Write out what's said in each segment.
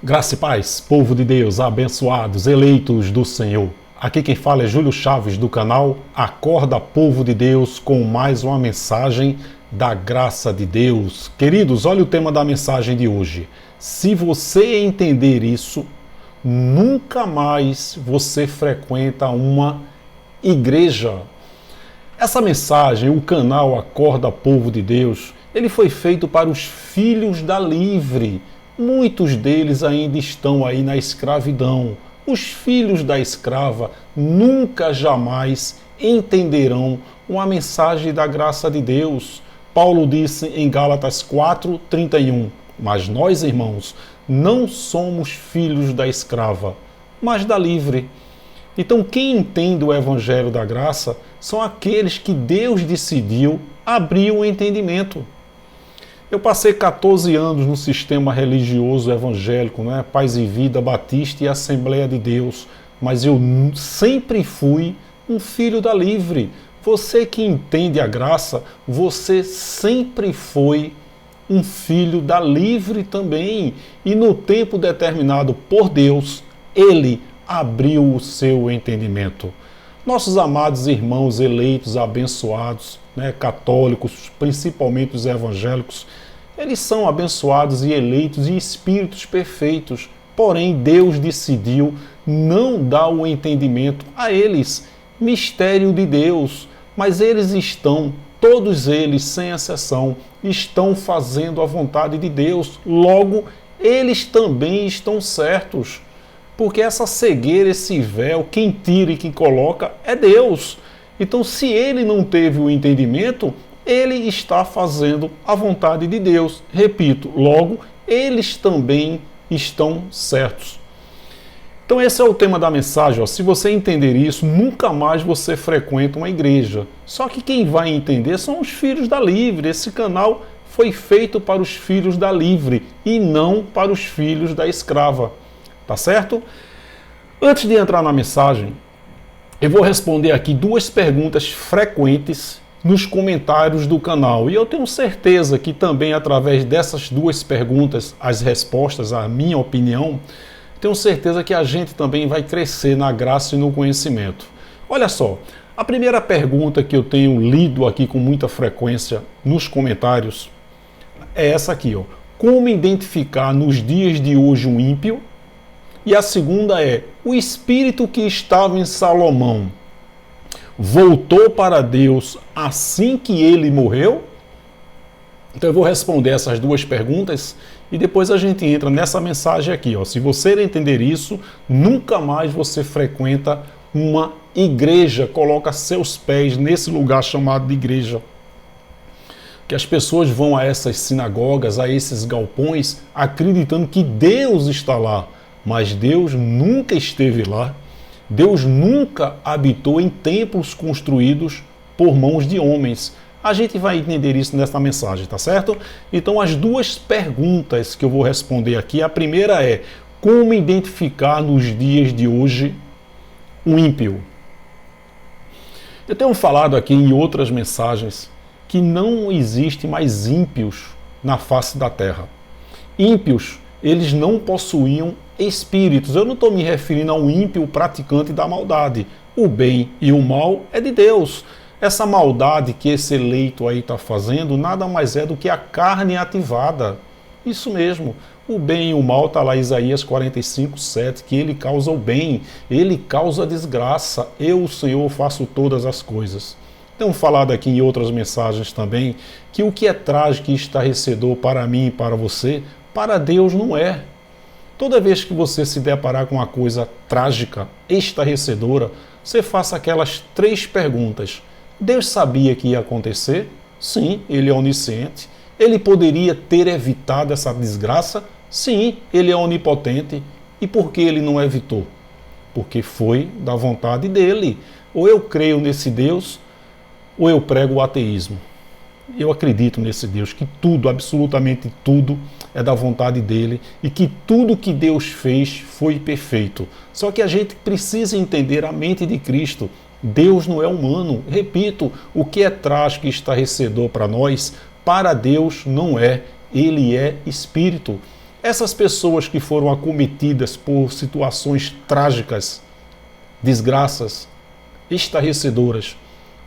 Graça e paz, povo de Deus, abençoados, eleitos do Senhor. Aqui quem fala é Júlio Chaves do canal Acorda Povo de Deus com mais uma mensagem da graça de Deus. Queridos, olha o tema da mensagem de hoje. Se você entender isso, nunca mais você frequenta uma igreja. Essa mensagem, o canal Acorda Povo de Deus, ele foi feito para os filhos da livre. Muitos deles ainda estão aí na escravidão. Os filhos da escrava nunca jamais entenderão uma mensagem da graça de Deus. Paulo disse em Gálatas 4:31, mas nós, irmãos, não somos filhos da escrava, mas da livre. Então quem entende o evangelho da graça são aqueles que Deus decidiu abrir o entendimento. Eu passei 14 anos no sistema religioso evangélico, Paz e Vida, Batista e Assembleia de Deus, mas eu sempre fui um filho da livre. Você que entende a graça, você sempre foi um filho da livre também. E no tempo determinado por Deus, Ele abriu o seu entendimento. Nossos amados irmãos eleitos, abençoados, católicos, principalmente os evangélicos, eles são abençoados e eleitos e espíritos perfeitos. Porém, Deus decidiu não dar o entendimento a eles. Mistério de Deus. Mas eles estão, todos eles, sem exceção, estão fazendo a vontade de Deus. Logo, eles também estão certos. Porque essa cegueira, esse véu, quem tira e quem coloca é Deus. Então, se ele não teve o entendimento, ele está fazendo a vontade de Deus. Repito, logo, eles também estão certos. Então esse é o tema da mensagem. Se você entender isso, nunca mais você frequenta uma igreja. Só que quem vai entender são os filhos da livre. Esse canal foi feito para os filhos da livre e não para os filhos da escrava. Tá certo? Antes de entrar na mensagem, eu vou responder aqui duas perguntas frequentes nos comentários do canal. E eu tenho certeza que também através dessas duas perguntas, as respostas, a minha opinião, tenho certeza que a gente também vai crescer na graça e no conhecimento. Olha só, a primeira pergunta que eu tenho lido aqui com muita frequência nos comentários é essa aqui, ó. Como identificar nos dias de hoje um ímpio? E a segunda é, o espírito que estava em Salomão voltou para Deus assim que ele morreu? Então eu vou responder essas duas perguntas e depois a gente entra nessa mensagem aqui. Se você entender isso, nunca mais você frequenta uma igreja, coloca seus pés nesse lugar chamado de igreja. Que as pessoas vão a essas sinagogas, a esses galpões, acreditando que Deus está lá, mas Deus nunca esteve lá. Deus nunca habitou em templos construídos por mãos de homens. A gente vai entender isso nessa mensagem, tá certo? Então, as duas perguntas que eu vou responder aqui, a primeira é, como identificar nos dias de hoje um ímpio? Eu tenho falado aqui em outras mensagens que não existe mais ímpios na face da terra. Ímpios, eles não possuíam espíritos. Eu não estou me referindo ao ímpio praticante da maldade. O bem e o mal é de Deus. Essa maldade que esse eleito aí está fazendo nada mais é do que a carne ativada. Isso mesmo. O bem e o mal está lá em Isaías 45:7, que ele causa o bem, ele causa a desgraça. Eu, o Senhor, faço todas as coisas. Tenho falado aqui em outras mensagens também que o que é trágico e estarrecedor para mim e para você, para Deus não é. Toda vez que você se deparar com uma coisa trágica, estarrecedora, você faça aquelas três perguntas. Deus sabia que ia acontecer? Sim, Ele é onisciente. Ele poderia ter evitado essa desgraça? Sim, Ele é onipotente. E por que Ele não evitou? Porque foi da vontade dEle. Ou eu creio nesse Deus, ou eu prego o ateísmo. Eu acredito nesse Deus, que tudo, absolutamente tudo, é da vontade dele e que tudo que Deus fez foi perfeito. Só que a gente precisa entender a mente de Cristo. Deus não é humano. Repito, o que é trágico e estarrecedor para nós, para Deus não é. Ele é espírito. Essas pessoas que foram acometidas por situações trágicas, desgraças, estarrecedoras,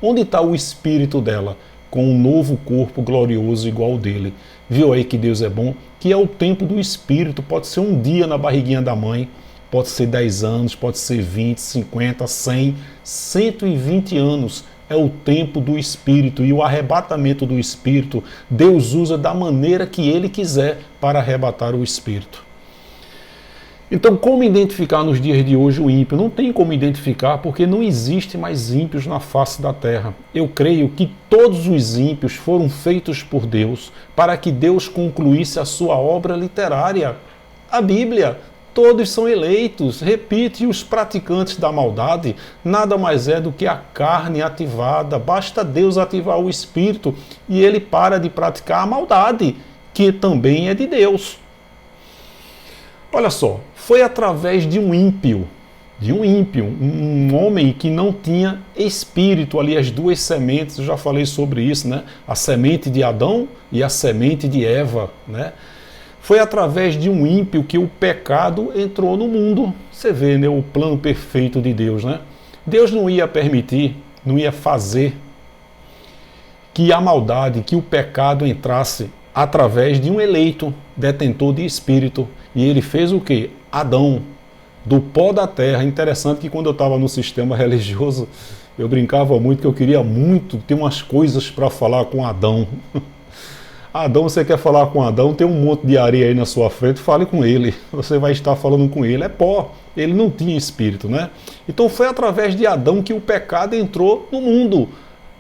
onde está o espírito dela com um novo corpo glorioso igual ao dele? Viu aí que Deus é bom? Que é o tempo do espírito, pode ser um dia na barriguinha da mãe, pode ser 10 anos, pode ser 20, 50, 100, 120 anos. É o tempo do Espírito, e o arrebatamento do Espírito, Deus usa da maneira que Ele quiser para arrebatar o Espírito. Então, como identificar nos dias de hoje o ímpio? Não tem como identificar, porque não existe mais ímpios na face da terra. Eu creio que todos os ímpios foram feitos por Deus para que Deus concluísse a sua obra literária, a Bíblia. Todos são eleitos, repite, e os praticantes da maldade nada mais é do que a carne ativada. Basta Deus ativar o espírito e ele para de praticar a maldade, que também é de Deus. Olha só, foi através de um ímpio, um homem que não tinha espírito, ali as duas sementes, eu já falei sobre isso, né? A semente de Adão e a semente de Eva, né? Foi através de um ímpio que o pecado entrou no mundo. Você vê, né, o plano perfeito de Deus, né? Deus não ia permitir, não ia fazer que a maldade, que o pecado entrasse através de um eleito, detentor de espírito. E ele fez o quê? Adão, do pó da terra. Interessante que quando eu estava no sistema religioso, eu brincava muito que eu queria muito ter umas coisas para falar com Adão. Adão, você quer falar com Adão, tem um monte de areia aí na sua frente, fale com ele. Você vai estar falando com ele, é pó. Ele não tinha espírito, né? Então foi através de Adão que o pecado entrou no mundo.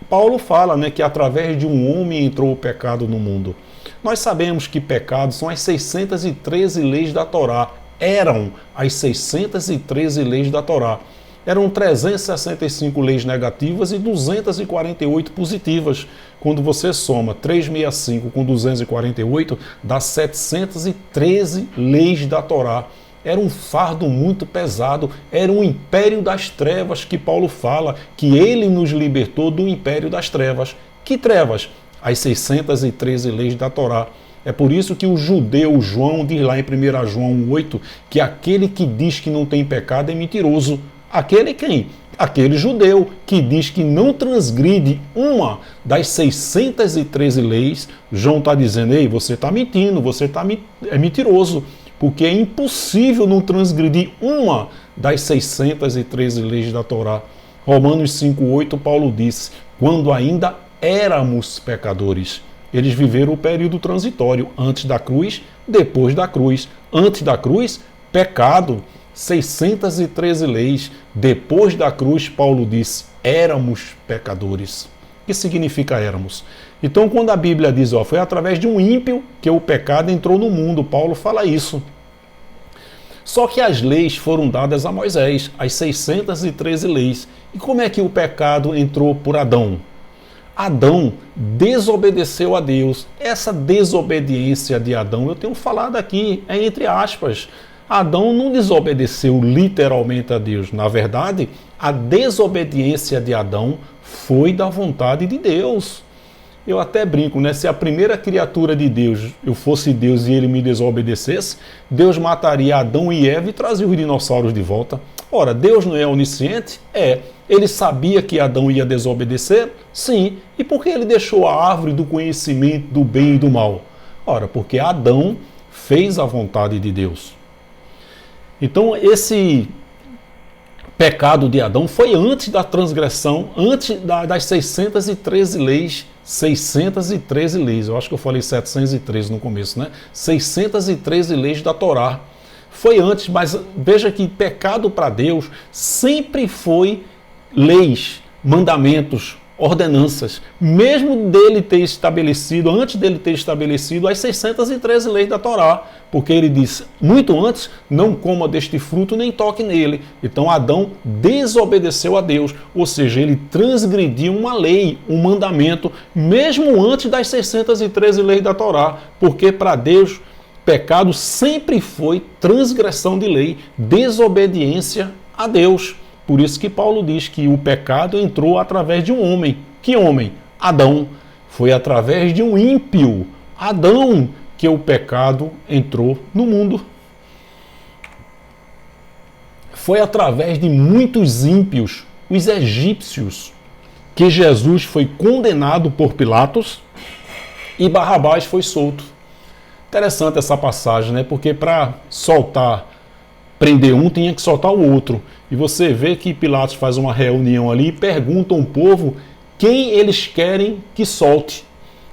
Paulo fala, né, que através de um homem entrou o pecado no mundo. Nós sabemos que pecados são as 613 leis da Torá. Eram as 613 leis da Torá. Eram 365 leis negativas e 248 positivas. Quando você soma 365 com 248, dá 713 leis da Torá. Era um fardo muito pesado, era um império das trevas que Paulo fala, que ele nos libertou do império das trevas. Que trevas? As 613 leis da Torá. É por isso que o judeu João diz lá em 1 João 1,8 que aquele que diz que não tem pecado é mentiroso. Aquele quem? Aquele judeu que diz que não transgride uma das 613 leis. João está dizendo, ei, você está mentindo, você é mentiroso, porque é impossível não transgredir uma das 613 leis da Torá. Romanos 5,8, Paulo disse, quando ainda éramos pecadores. Eles viveram o período transitório, antes da cruz, depois da cruz. Antes da cruz, pecado. 613 leis. Depois da cruz, Paulo disse, éramos pecadores. O que significa éramos? Então, quando a Bíblia diz, foi através de um ímpio que o pecado entrou no mundo, Paulo fala isso. Só que as leis foram dadas a Moisés, as 613 leis. E como é que o pecado entrou por Adão? Adão desobedeceu a Deus. Essa desobediência de Adão, eu tenho falado aqui, é entre aspas. Adão não desobedeceu literalmente a Deus. Na verdade, a desobediência de Adão foi da vontade de Deus. Eu até brinco, né? Se a primeira criatura de Deus, eu fosse Deus e ele me desobedecesse, Deus mataria Adão e Eva e trazia os dinossauros de volta. Ora, Deus não é onisciente? É. Ele sabia que Adão ia desobedecer? Sim. E por que ele deixou a árvore do conhecimento do bem e do mal? Ora, porque Adão fez a vontade de Deus. Então, esse pecado de Adão foi antes da transgressão, antes das 613 leis. 613 leis, eu acho que eu falei 713 no começo, né? 613 leis da Torá. Foi antes, mas veja que pecado para Deus sempre foi leis, mandamentos, ordenanças. Mesmo dele ter estabelecido, antes dele ter estabelecido as 613 leis da Torá, porque ele disse, muito antes, não coma deste fruto nem toque nele. Então Adão desobedeceu a Deus, ou seja, ele transgrediu uma lei, um mandamento, mesmo antes das 613 leis da Torá, porque para Deus, pecado sempre foi transgressão de lei, desobediência a Deus. Por isso que Paulo diz que o pecado entrou através de um homem. Que homem? Adão. Foi através de um ímpio, Adão, que que o pecado entrou no mundo. Foi através de muitos ímpios, os egípcios, que Jesus foi condenado por Pilatos e Barrabás foi solto. Interessante essa passagem, né? Porque para prender um, tinha que soltar o outro. E você vê que Pilatos faz uma reunião ali e pergunta ao povo quem eles querem que solte.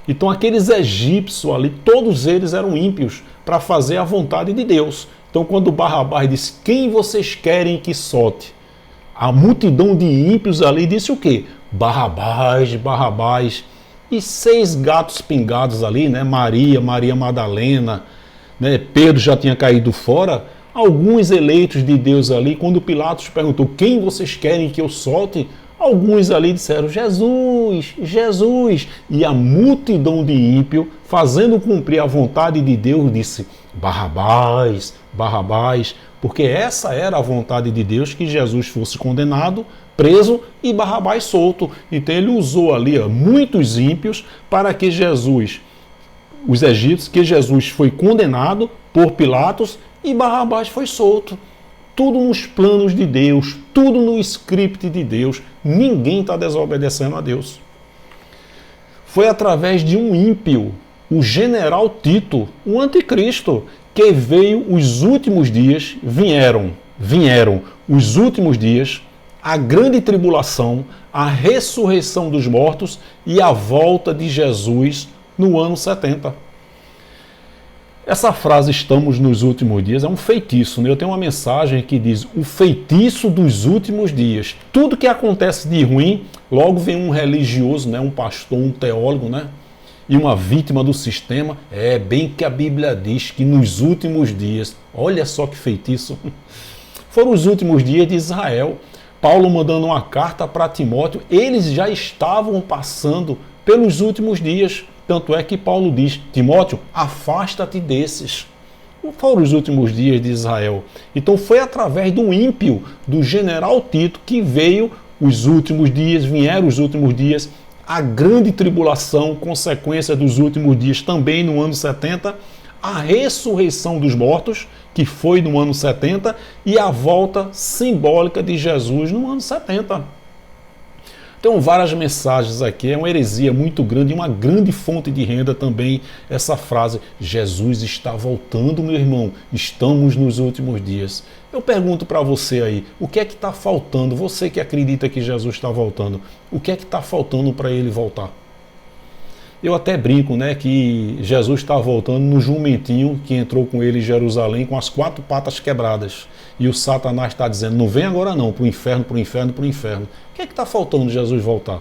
Então aqueles egípcios ali, todos eles eram ímpios para fazer a vontade de Deus. Então quando Barrabás disse, quem vocês querem que solte? A multidão de ímpios ali disse o quê? Barrabás, Barrabás. E 6 gatos pingados ali, né? Maria Madalena, né? Pedro já tinha caído fora. Alguns eleitos de Deus ali, quando Pilatos perguntou, quem vocês querem que eu solte? Alguns ali disseram, Jesus, Jesus. E a multidão de ímpio, fazendo cumprir a vontade de Deus, disse, Barrabás, Barrabás, porque essa era a vontade de Deus, que Jesus fosse condenado, preso e Barrabás solto. Então ele usou ali muitos ímpios para que Jesus, os egípcios, que Jesus foi condenado por Pilatos e Barrabás foi solto. Tudo nos planos de Deus, tudo no script de Deus. Ninguém está desobedecendo a Deus. Foi através de um ímpio, o general Tito, o anticristo, que veio os últimos dias, vieram os últimos dias, a grande tribulação, a ressurreição dos mortos e a volta de Jesus no ano 70. Essa frase, estamos nos últimos dias, é um feitiço, né? Eu tenho uma mensagem que diz, o feitiço dos últimos dias. Tudo que acontece de ruim, logo vem um religioso, né? Um pastor, um teólogo, né? E uma vítima do sistema. É bem que a Bíblia diz que nos últimos dias, olha só que feitiço, foram os últimos dias de Israel. Paulo mandando uma carta para Timóteo, eles já estavam passando pelos últimos dias. Tanto é que Paulo diz, Timóteo, afasta-te desses. Foram os últimos dias de Israel. Então foi através do ímpio, do general Tito, que veio os últimos dias, vieram os últimos dias, a grande tribulação, consequência dos últimos dias também no ano 70, a ressurreição dos mortos, que foi no ano 70, e a volta simbólica de Jesus no ano 70. Tem várias mensagens aqui, é uma heresia muito grande, uma grande fonte de renda também, essa frase, Jesus está voltando, meu irmão, estamos nos últimos dias. Eu pergunto para você aí, o que é que está faltando, você que acredita que Jesus está voltando, o que é que está faltando para ele voltar? Eu até brinco, né, que Jesus está voltando no jumentinho que entrou com ele em Jerusalém com as 4 patas quebradas. E o Satanás está dizendo, não vem agora não, para o inferno, para o inferno, para o inferno. O que é que está faltando Jesus voltar?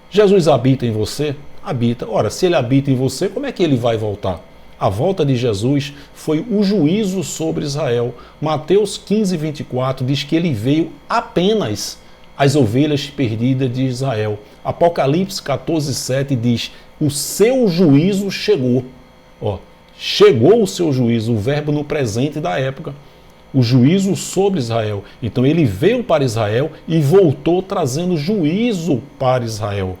Jesus habita em você? Habita. Ora, se ele habita em você, como é que ele vai voltar? A volta de Jesus foi o juízo sobre Israel. Mateus 15, 24 diz que ele veio apenas às ovelhas perdidas de Israel. Apocalipse 14, 7 diz, o seu juízo chegou. Ó, chegou o seu juízo, o verbo no presente da época. O juízo sobre Israel. Então ele veio para Israel e voltou trazendo juízo para Israel.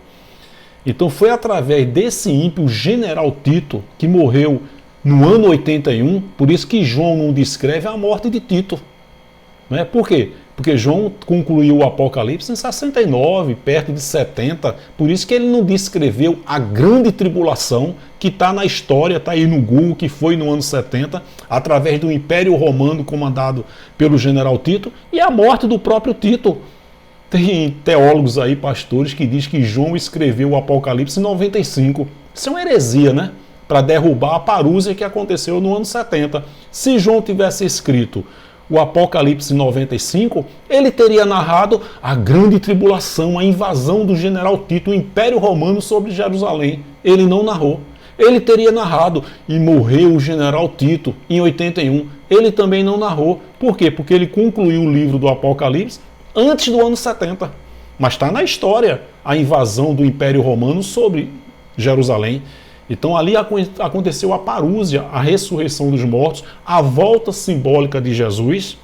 Então foi através desse ímpio, o general Tito, que morreu no ano 81, por isso que João não descreve a morte de Tito. Né? Por quê? Porque João concluiu o Apocalipse em 69, perto de 70, por isso que ele não descreveu a grande tribulação que está na história, está aí no Google, que foi no ano 70, através do Império Romano comandado pelo general Tito, e a morte do próprio Tito. Tem teólogos aí, pastores, que dizem que João escreveu o Apocalipse em 95. Isso é uma heresia, né? Para derrubar a parúzia que aconteceu no ano 70. Se João tivesse escrito o Apocalipse 95, ele teria narrado a grande tribulação, a invasão do general Tito, o Império Romano sobre Jerusalém. Ele não narrou. Ele teria narrado e morreu o general Tito em 81. Ele também não narrou. Por quê? Porque ele concluiu o livro do Apocalipse antes do ano 70. Mas está na história a invasão do Império Romano sobre Jerusalém. Então ali aconteceu a parúzia, a ressurreição dos mortos, a volta simbólica de Jesus,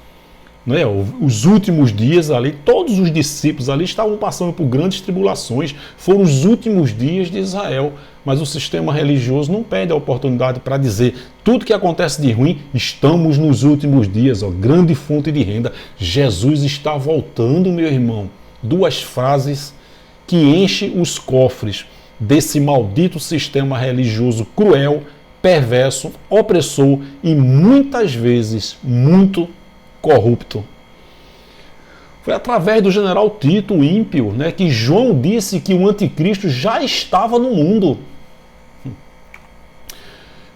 não é? Os últimos dias ali, todos os discípulos ali estavam passando por grandes tribulações, foram os últimos dias de Israel, mas o sistema religioso não perde a oportunidade para dizer tudo que acontece de ruim, estamos nos últimos dias, ó, grande fonte de renda, Jesus está voltando, meu irmão. Duas frases que enchem os cofres desse maldito sistema religioso cruel, perverso, opressor e muitas vezes muito corrupto. Foi através do general Tito, o ímpio, né, que João disse que o anticristo já estava no mundo.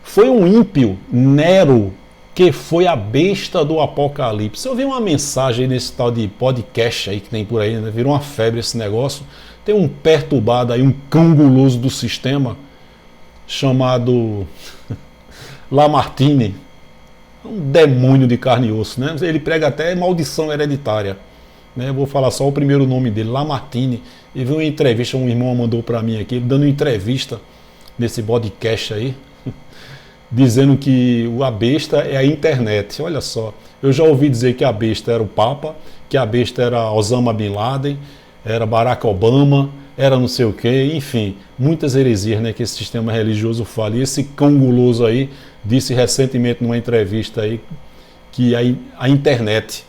Foi um ímpio, Nero, que foi a besta do Apocalipse. Eu vi uma mensagem nesse tal de podcast aí que tem por aí, né? Virou uma febre esse negócio. Tem um perturbado aí, um cão guloso do sistema, chamado Lamartine, um demônio de carne e osso, né? Ele prega até maldição hereditária, né? Eu vou falar só o primeiro nome dele, Lamartine. E viu uma entrevista, um irmão mandou para mim aqui, dando uma entrevista nesse podcast aí, dizendo que a besta é a internet. Olha só, eu já ouvi dizer que a besta era o Papa, que a besta era Osama Bin Laden, era Barack Obama, era não sei o quê, enfim, muitas heresias, né, que esse sistema religioso fala. E esse cão guloso aí disse recentemente numa entrevista aí que a internet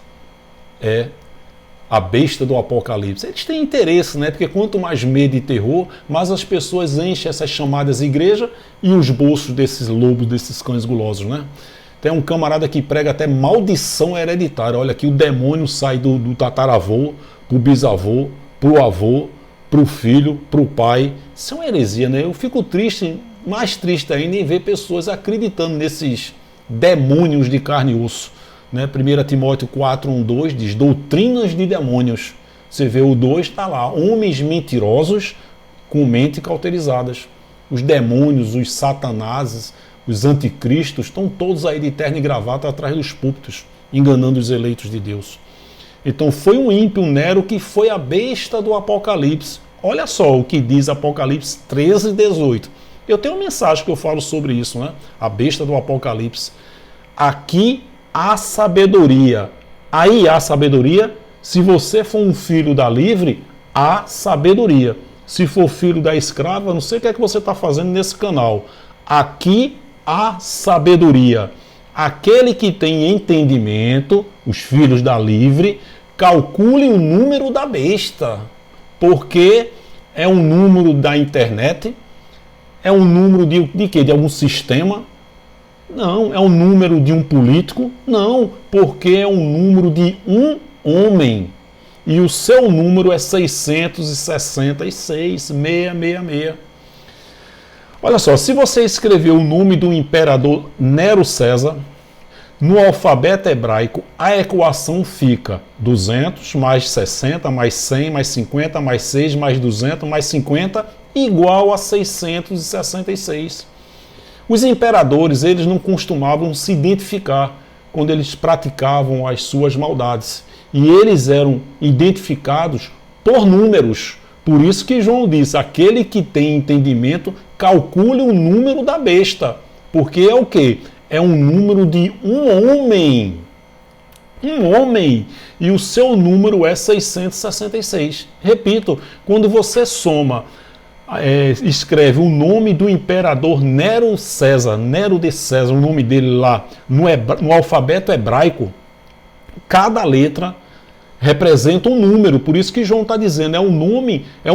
é a besta do Apocalipse. Eles têm interesse, né? Porque quanto mais medo e terror, mais as pessoas enchem essas chamadas igrejas e os bolsos desses lobos, desses cães gulosos, né? Tem um camarada que prega até maldição hereditária. Olha aqui, o demônio sai do tataravô, pro bisavô, pro avô, pro filho, pro pai. Isso é uma heresia, né? Eu fico triste, mais triste ainda, em ver pessoas acreditando nesses demônios de carne e osso. Né? 1 Timóteo 4:1-2 diz doutrinas de demônios. Você vê o 2, está lá, homens mentirosos com mente cauterizadas. Os demônios, os satanases, os anticristos estão todos aí de terno e gravata atrás dos púlpitos, enganando os eleitos de Deus. Então foi um ímpio, Nero, que foi a besta do Apocalipse. Olha só o que diz Apocalipse 13:18. Eu tenho uma mensagem que eu falo sobre isso, né? A besta do Apocalipse. Aqui há sabedoria. Aí há sabedoria. Se você for um filho da livre, há sabedoria. Se for filho da escrava, não sei o que é que você está fazendo nesse canal. Aqui há sabedoria. Aquele que tem entendimento, os filhos da livre, calcule o número da besta. Porque é um número da internet? É um número de quê? De algum sistema? Não. É um número de um político? Não. Porque é um número de um homem. E o seu número é 666, 666. Olha só, se você escrever o nome do imperador Nero César, no alfabeto hebraico, a equação fica 200 mais 60 mais 100 mais 50 mais 6 mais 200 mais 50 igual a 666. Os imperadores, eles não costumavam se identificar quando eles praticavam as suas maldades. E eles eram identificados por números. Por isso que João diz, aquele que tem entendimento, calcule o número da besta. Porque é o quê? É um número de um homem. Um homem. E o seu número é 666. Repito, quando você soma, escreve o nome do imperador Nero César, Nero de César, o nome dele lá no alfabeto hebraico, cada letra representa um número. Por isso que João está dizendo, é um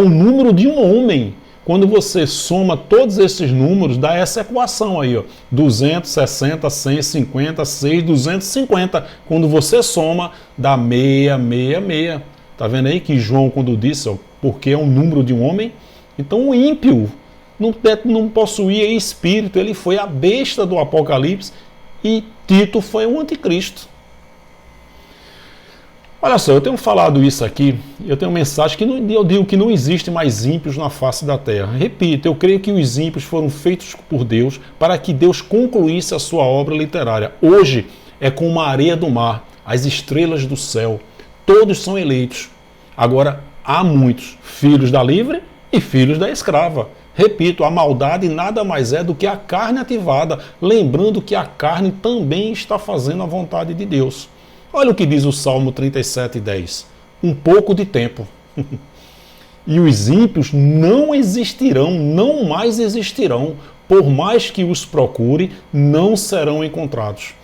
número de um homem. Quando você soma todos esses números, dá essa equação aí, ó, 260, 150, 6, 250. Quando você soma, dá 666. Tá vendo aí que João, quando disse, ó, porque é um número de um homem? Então o ímpio não possuía espírito, ele foi a besta do Apocalipse e Tito foi o anticristo. Olha só, eu tenho falado isso aqui, eu tenho uma mensagem que eu digo que não existe mais ímpios na face da terra. Repito, eu creio que os ímpios foram feitos por Deus para que Deus concluísse a sua obra literária. Hoje é como a areia do mar, as estrelas do céu, todos são eleitos. Agora, há muitos filhos da livre e filhos da escrava. Repito, a maldade nada mais é do que a carne ativada, lembrando que a carne também está fazendo a vontade de Deus. Olha o que diz o Salmo 37:10. Um pouco de tempo. E os ímpios não existirão, não mais existirão. Por mais que os procure, não serão encontrados.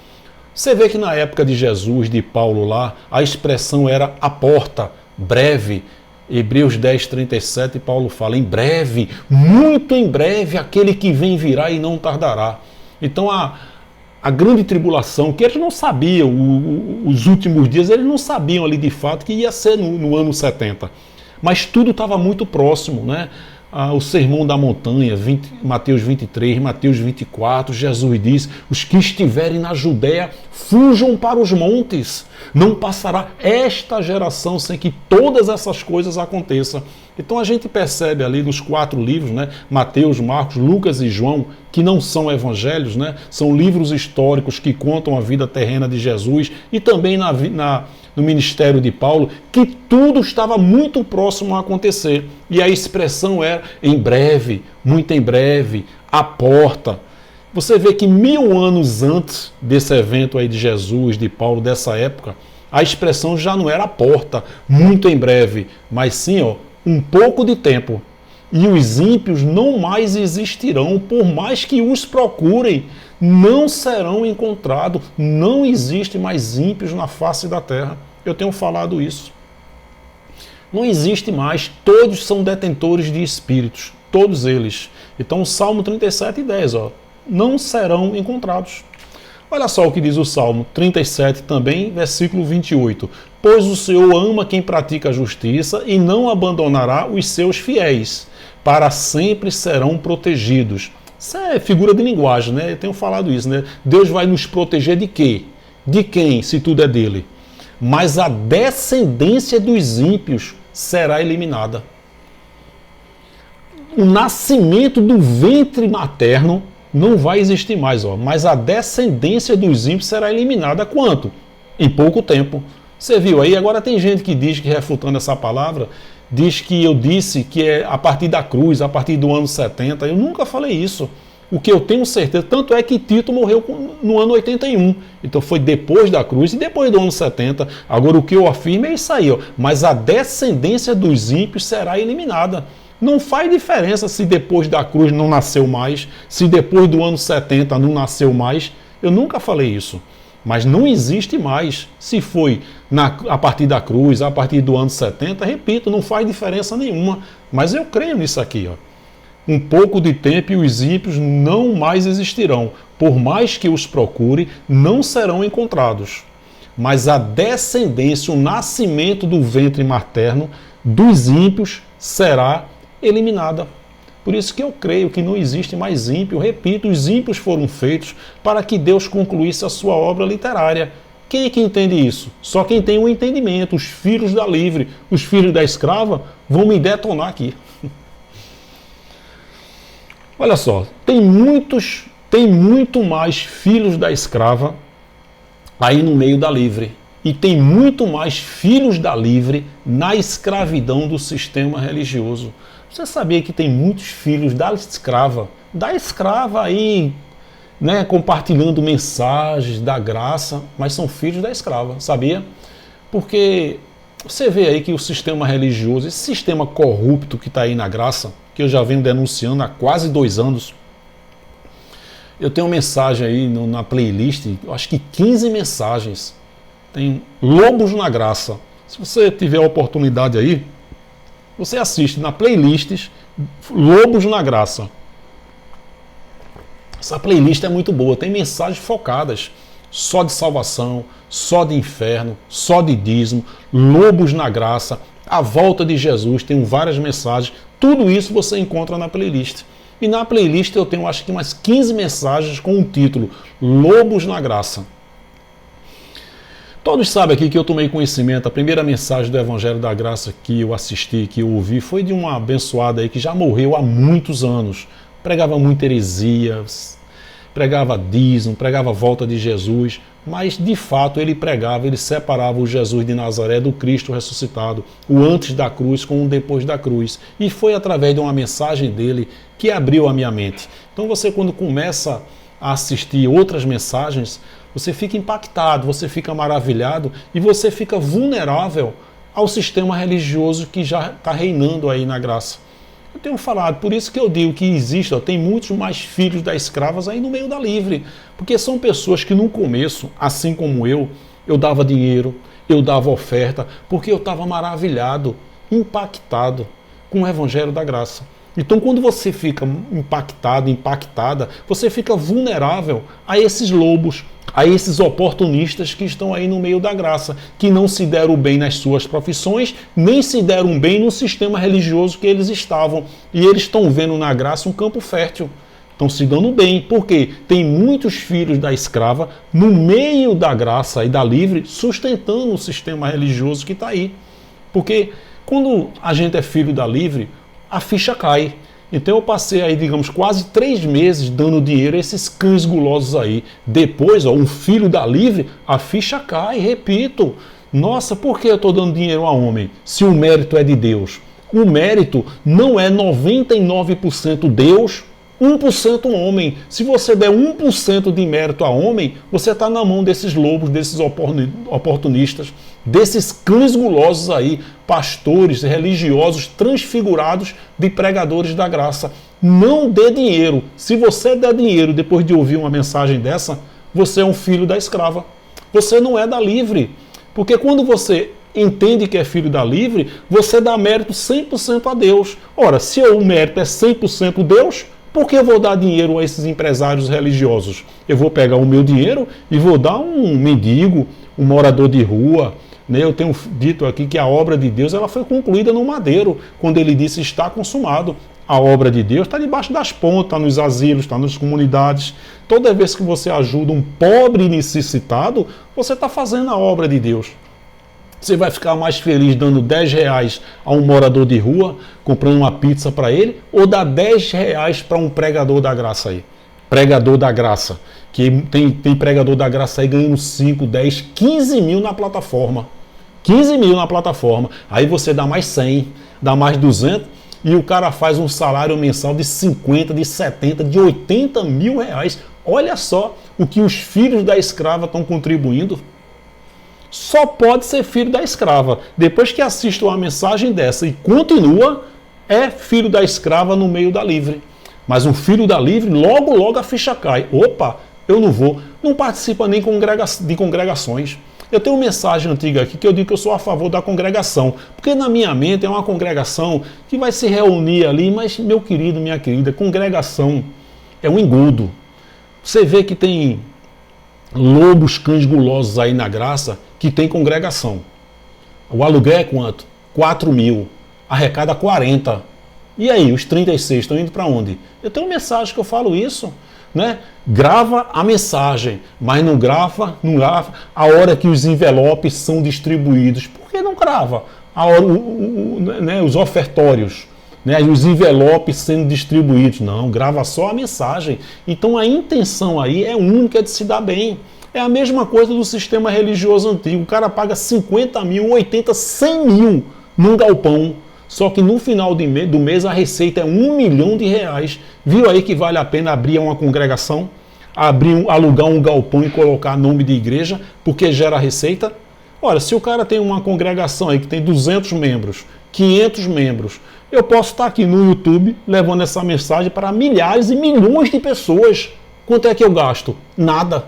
Você vê que na época de Jesus, de Paulo lá, a expressão era a porta, breve. Hebreus 10:37, Paulo fala, em breve, muito em breve, aquele que vem virá e não tardará. Então a grande tribulação, que eles não sabiam, os últimos dias, eles não sabiam ali de fato que ia ser no ano 70. Mas tudo estava muito próximo, né? O Sermão da Montanha, Mateus 23, Mateus 24, Jesus diz, os que estiverem na Judéia, fujam para os montes. Não passará esta geração sem que todas essas coisas aconteçam. Então a gente percebe ali nos 4 livros, né? Mateus, Marcos, Lucas e João, que não são evangelhos, né? São livros históricos que contam a vida terrena de Jesus e também no ministério de Paulo, que tudo estava muito próximo a acontecer. E a expressão era em breve, muito em breve, a porta. Você vê que 1000 anos antes desse evento aí de Jesus, de Paulo, dessa época, a expressão já não era a porta, muito em breve, mas sim, um pouco de tempo. E os ímpios não mais existirão, por mais que os procurem, não serão encontrados. Não existe mais ímpios na face da terra. Eu tenho falado isso. Não existe mais. Todos são detentores de espíritos. Todos eles. Então, o Salmo 37:10, não serão encontrados. Olha só o que diz o Salmo 37 também, versículo 28. Pois o Senhor ama quem pratica a justiça e não abandonará os seus fiéis. Para sempre serão protegidos. Isso é figura de linguagem, né? Eu tenho falado isso, né? Deus vai nos proteger de quê? De quem, se tudo é dele? Mas a descendência dos ímpios será eliminada. O nascimento do ventre materno não vai existir mais, mas a descendência dos ímpios será eliminada. Quanto? Em pouco tempo. Você viu aí? Agora tem gente que diz, que refutando essa palavra, diz que eu disse que é a partir da cruz, a partir do ano 70. Eu nunca falei isso. O que eu tenho certeza, tanto é que Tito morreu no ano 81. Então foi depois da cruz e depois do ano 70. Agora o que eu afirmo é isso aí. Mas a descendência dos ímpios será eliminada. Não faz diferença se depois da cruz não nasceu mais, se depois do ano 70 não nasceu mais. Eu nunca falei isso. Mas não existe mais. Se foi a partir da cruz, a partir do ano 70, repito, não faz diferença nenhuma. Mas eu creio nisso aqui. Um pouco de tempo e os ímpios não mais existirão. Por mais que os procure, não serão encontrados. Mas a descendência, o nascimento do ventre materno dos ímpios será eliminada. Por isso que eu creio que não existe mais ímpio. Repito, os ímpios foram feitos para que Deus concluísse a sua obra literária. Quem é que entende isso? Só quem tem um entendimento. Os filhos da livre, os filhos da escrava vão me detonar aqui. Olha só, tem muito mais filhos da escrava aí no meio da livre. E tem muito mais filhos da livre na escravidão do sistema religioso. Você sabia que tem muitos filhos da escrava aí, né, compartilhando mensagens da graça, mas são filhos da escrava, sabia? Porque você vê aí que o sistema religioso, esse sistema corrupto que está aí na graça, que eu já venho denunciando há quase 2 anos, eu tenho uma mensagem aí na playlist, acho que 15 mensagens, tem Lobos na Graça. Se você tiver a oportunidade aí, você assiste na playlist Lobos na Graça. Essa playlist é muito boa, tem mensagens focadas só de salvação, só de inferno, só de dízimo, Lobos na Graça, a volta de Jesus, tem várias mensagens, tudo isso você encontra na playlist. E na playlist eu tenho acho que umas 15 mensagens com o título Lobos na Graça. Todos sabem aqui que eu tomei conhecimento, a primeira mensagem do Evangelho da Graça que eu assisti, que eu ouvi, foi de uma abençoada aí que já morreu há muitos anos. Pregava muita heresia, pregava dízimo, pregava a volta de Jesus, mas de fato ele separava o Jesus de Nazaré do Cristo ressuscitado, o antes da cruz com o depois da cruz. E foi através de uma mensagem dele que abriu a minha mente. Então você, quando começa a assistir outras mensagens, Você fica impactado, você fica maravilhado e você fica vulnerável ao sistema religioso que já está reinando aí na graça. Eu tenho falado, por isso que eu digo que existe, tem muitos mais filhos das escravas aí no meio da livre, porque são pessoas que no começo, assim como eu dava dinheiro, eu dava oferta, porque eu estava maravilhado, impactado com o Evangelho da Graça. Então, quando você fica impactado, impactada, você fica vulnerável a esses lobos, a esses oportunistas que estão aí no meio da graça, que não se deram bem nas suas profissões, nem se deram bem no sistema religioso que eles estavam. E eles estão vendo na graça um campo fértil. Estão se dando bem, porque tem muitos filhos da escrava no meio da graça e da livre, sustentando o sistema religioso que está aí. Porque quando a gente é filho da livre, a ficha cai. Então eu passei aí, digamos, quase 3 meses dando dinheiro a esses cães gulosos aí. Depois, um filho da livre, a ficha cai, repito. Nossa, por que eu estou dando dinheiro a homem, se o mérito é de Deus? O mérito não é 99% Deus, 1% homem. Se você der 1% de mérito a homem, você está na mão desses lobos, desses oportunistas, desses cães gulosos aí, pastores religiosos transfigurados de pregadores da graça. Não dê dinheiro. Se você der dinheiro depois de ouvir uma mensagem dessa, você é um filho da escrava. Você não é da livre. Porque quando você entende que é filho da livre, você dá mérito 100% a Deus. Ora, se o mérito é 100% Deus, por que eu vou dar dinheiro a esses empresários religiosos? Eu vou pegar o meu dinheiro e vou dar a um mendigo, um morador de rua. Eu tenho dito aqui que a obra de Deus ela foi concluída no madeiro, quando ele disse está consumado. A obra de Deus está debaixo das pontas, está nos asilos, está nas comunidades. Toda vez que você ajuda um pobre necessitado, você está fazendo a obra de Deus. Você vai ficar mais feliz dando 10 reais a um morador de rua, comprando uma pizza para ele, ou dar 10 reais para um pregador da graça aí? Pregador da graça. Que tem pregador da graça aí ganhando 5, 10, 15 mil na plataforma. 15 mil na plataforma. Aí você dá mais 100, dá mais 200 e o cara faz um salário mensal de 50, de 70, de 80 mil reais. Olha só o que os filhos da escrava estão contribuindo. Só pode ser filho da escrava. Depois que assiste uma mensagem dessa e continua, é filho da escrava no meio da livre. Mas um filho da livre, logo a ficha cai. Opa, eu não vou. Não participa nem de congregações. Eu tenho uma mensagem antiga aqui que eu digo que eu sou a favor da congregação. Porque na minha mente é uma congregação que vai se reunir ali, mas, meu querido, minha querida, congregação é um engodo. Você vê que tem lobos, cães gulosos aí na graça que tem congregação. O aluguel é quanto? 4 mil. Arrecada 40. E aí, os 36 estão indo para onde? Eu tenho uma mensagem que eu falo isso, né? Grava a mensagem, mas não grava a hora que os envelopes são distribuídos. Por que não grava? A hora, né, os ofertórios, né, os envelopes sendo distribuídos. Não, grava só a mensagem. Então a intenção aí é única de se dar bem. É a mesma coisa do sistema religioso antigo. O cara paga 50 mil, 80, 100 mil num galpão. Só que no final do mês a receita é 1 milhão de reais. Viu aí que vale a pena abrir uma congregação? Alugar um galpão e colocar nome de igreja, porque gera receita? Olha, se o cara tem uma congregação aí que tem 200 membros, 500 membros, eu posso estar aqui no YouTube levando essa mensagem para milhares e milhões de pessoas. Quanto é que eu gasto? Nada.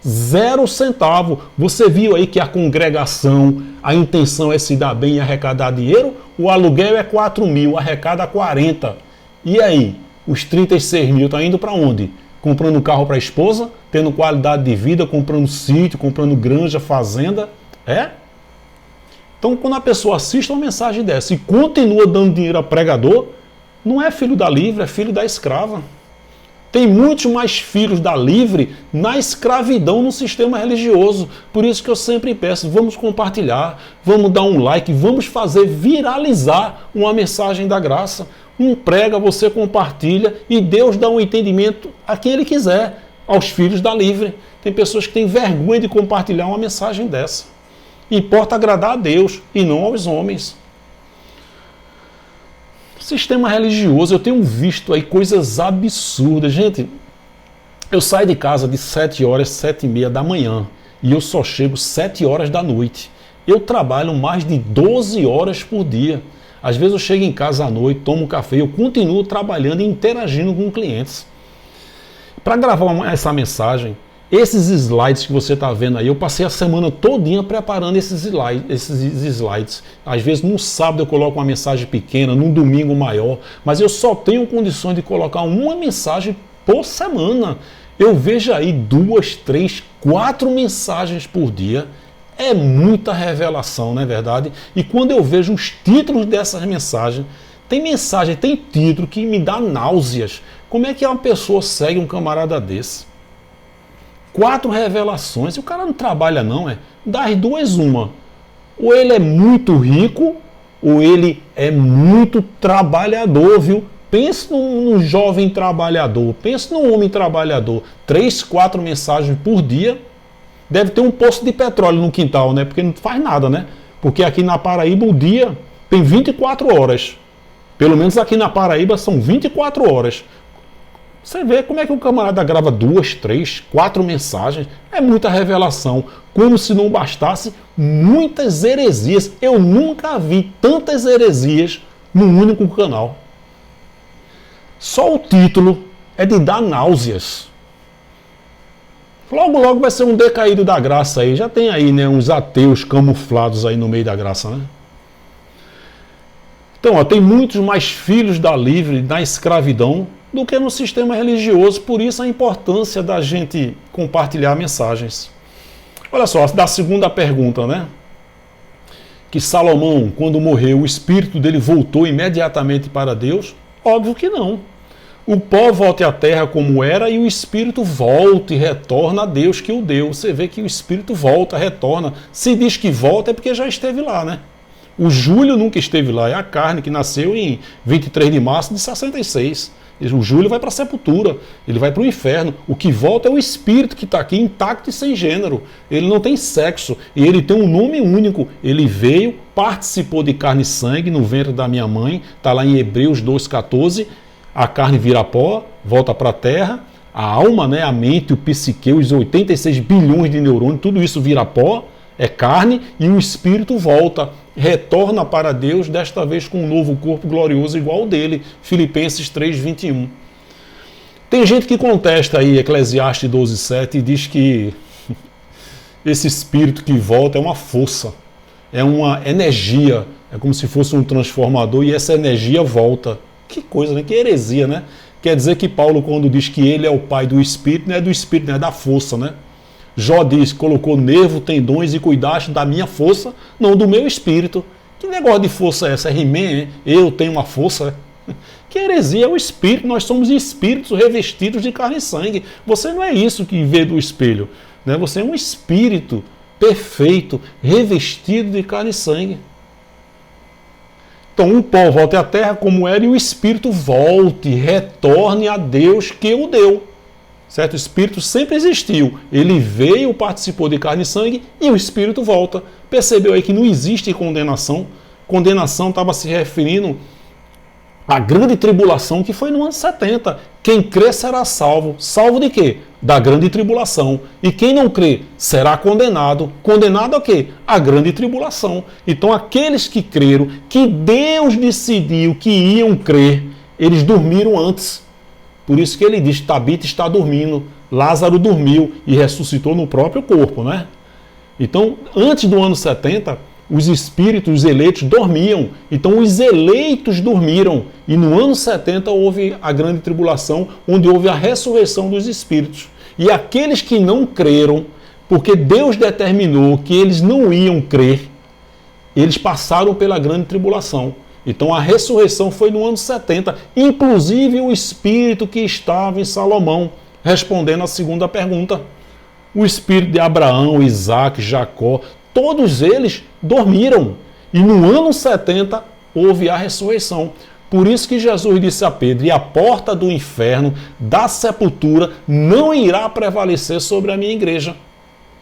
0 centavo. Você viu aí que a congregação, a intenção é se dar bem e arrecadar dinheiro? O aluguel é 4 mil, arrecada 40. E aí? Os 36 mil estão indo para onde? Comprando carro para a esposa, tendo qualidade de vida, comprando sítio, comprando granja, fazenda. É? Então, quando a pessoa assiste uma mensagem dessa e continua dando dinheiro a pregador, não é filho da livre, é filho da escrava. Tem muitos mais filhos da livre na escravidão no sistema religioso. Por isso que eu sempre peço, vamos compartilhar, vamos dar um like, vamos fazer viralizar uma mensagem da graça. Um prega, você compartilha e Deus dá um entendimento a quem Ele quiser, aos filhos da livre. Tem pessoas que têm vergonha de compartilhar uma mensagem dessa. Importa agradar a Deus e não aos homens. Sistema religioso, eu tenho visto aí coisas absurdas. Gente, Eu saio de casa de 7 horas, 7h30 da manhã e eu só chego 7 horas da noite. Eu trabalho mais de 12 horas por dia. Às vezes eu chego em casa à noite, tomo um café, eu continuo trabalhando e interagindo com clientes. Para gravar essa mensagem, esses slides que você está vendo aí, eu passei a semana todinha preparando esses slides. Às vezes no sábado eu coloco uma mensagem pequena, no domingo maior, mas eu só tenho condições de colocar uma mensagem por semana. Eu vejo aí 2, 3, 4 mensagens por dia. É muita revelação, não é verdade? E quando eu vejo os títulos dessas mensagens, tem título que me dá náuseas. Como é que uma pessoa segue um camarada desse? 4 revelações, e o cara não trabalha não, das duas uma. Ou ele é muito rico, ou ele é muito trabalhador, viu? Pense num jovem trabalhador, pense num homem trabalhador. 3, 4 mensagens por dia. Deve ter um poço de petróleo no quintal, né? Porque não faz nada, né? Porque aqui na Paraíba o dia tem 24 horas. Pelo menos aqui na Paraíba são 24 horas. Você vê como é que o camarada grava 2, 3, 4 mensagens. É muita revelação. Como se não bastasse, muitas heresias. Eu nunca vi tantas heresias num único canal. Só o título é de dar náuseas. Logo, logo vai ser um decaído da graça aí. Já tem aí, né, uns ateus camuflados aí no meio da graça, né? Então, ó, tem muitos mais filhos da livre na escravidão do que no sistema religioso. Por isso a importância da gente compartilhar mensagens. Olha só, da segunda pergunta, né? Que Salomão, quando morreu, o espírito dele voltou imediatamente para Deus? Óbvio que não. O pó volta à terra como era e o espírito volta e retorna a Deus que o deu. Você vê que o espírito volta, retorna. Se diz que volta é porque já esteve lá, né? O Júlio nunca esteve lá, é a carne que nasceu em 23 de março de 66. O Júlio vai para a sepultura, ele vai para o inferno. O que volta é o espírito que está aqui intacto e sem gênero. Ele não tem sexo e ele tem um nome único. Ele veio, participou de carne e sangue no ventre da minha mãe, está lá em Hebreus 2,14. A carne vira pó, volta para a terra, a alma, né, a mente, o psique, os 86 bilhões de neurônios, tudo isso vira pó, é carne, e o espírito volta, retorna para Deus, desta vez com um novo corpo glorioso igual ao dele, Filipenses 3:21. Tem gente que contesta aí Eclesiastes 12:7 e diz que esse espírito que volta é uma força, é uma energia, é como se fosse um transformador e essa energia volta. Que coisa, né? Que heresia, né? Quer dizer que Paulo, quando diz que ele é o pai do espírito, não é do espírito, não é da força, né? Jó diz, colocou nervo, tendões e cuidaste da minha força, não do meu espírito. Que negócio de força é essa? É He-Man, hein? Eu tenho uma força? Que heresia é o espírito, nós somos espíritos revestidos de carne e sangue. Você não é isso que vê do espelho, né? Você é um espírito perfeito, revestido de carne e sangue. Então o pó volte à terra como era e o espírito volte, retorne a Deus que o deu. Certo? O espírito sempre existiu. Ele veio, participou de carne e sangue e o espírito volta. Percebeu aí que não existe condenação? Condenação estava se referindo à grande tribulação que foi no ano 70. Quem crê será salvo. Salvo de quê? Da grande tribulação. E quem não crê será condenado. Condenado a quê? A grande tribulação. Então aqueles que creram, que Deus decidiu que iam crer, eles dormiram antes. Por isso que ele diz, Tabita está dormindo, Lázaro dormiu e ressuscitou no próprio corpo, né? Então, antes do ano 70, os espíritos, os eleitos dormiam. Então, os eleitos dormiram. E no ano 70 houve a grande tribulação, onde houve a ressurreição dos espíritos. E aqueles que não creram, porque Deus determinou que eles não iam crer, eles passaram pela grande tribulação. Então a ressurreição foi no ano 70, inclusive o espírito que estava em Salomão, respondendo a segunda pergunta. O espírito de Abraão, Isaac, Jacó, todos eles dormiram. E no ano 70 houve a ressurreição. Por isso que Jesus disse a Pedro, e a porta do inferno, da sepultura, não irá prevalecer sobre a minha igreja.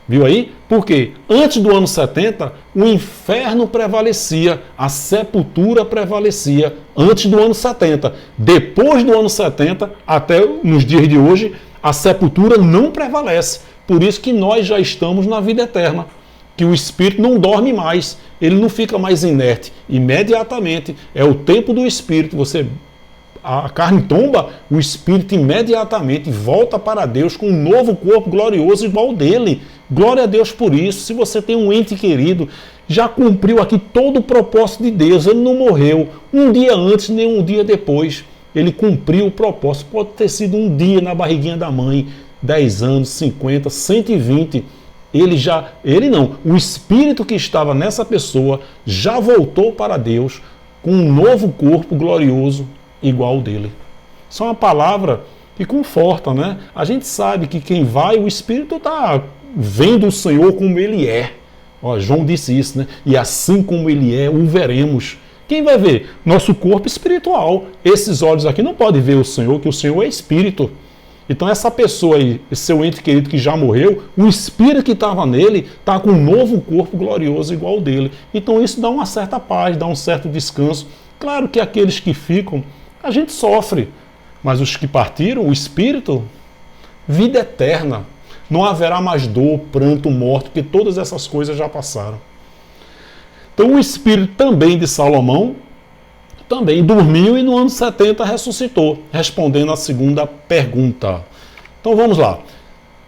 Viu aí? Porque antes do ano 70, o inferno prevalecia, a sepultura prevalecia antes do ano 70. Depois do ano 70, até nos dias de hoje, a sepultura não prevalece. Por isso que nós já estamos na vida eterna. Que o espírito não dorme mais, ele não fica mais inerte. Imediatamente, é o tempo do espírito, a carne tomba, o espírito imediatamente volta para Deus com um novo corpo glorioso igual dele. Glória a Deus por isso. Se você tem um ente querido, já cumpriu aqui todo o propósito de Deus. Ele não morreu um dia antes, nem um dia depois. Ele cumpriu o propósito. Pode ter sido um dia na barriguinha da mãe, 10 anos, 50, 120. Ele não. O espírito que estava nessa pessoa já voltou para Deus com um novo corpo glorioso igual ao dele. Isso é uma palavra que conforta, né? A gente sabe que quem vai, o Espírito está vendo o Senhor como Ele é. Ó, João disse isso, né? E assim como Ele é, o veremos. Quem vai ver? Nosso corpo espiritual. Esses olhos aqui não podem ver o Senhor, que o Senhor é Espírito. Então essa pessoa aí, esse seu ente querido que já morreu, o Espírito que estava nele está com um novo corpo glorioso igual ao dele. Então isso dá uma certa paz, dá um certo descanso. Claro que aqueles que ficam, a gente sofre, mas os que partiram, o Espírito, vida eterna. Não haverá mais dor, pranto, morte, porque todas essas coisas já passaram. Então o Espírito também de Salomão, também dormiu e no ano 70 ressuscitou, respondendo à segunda pergunta. Então vamos lá.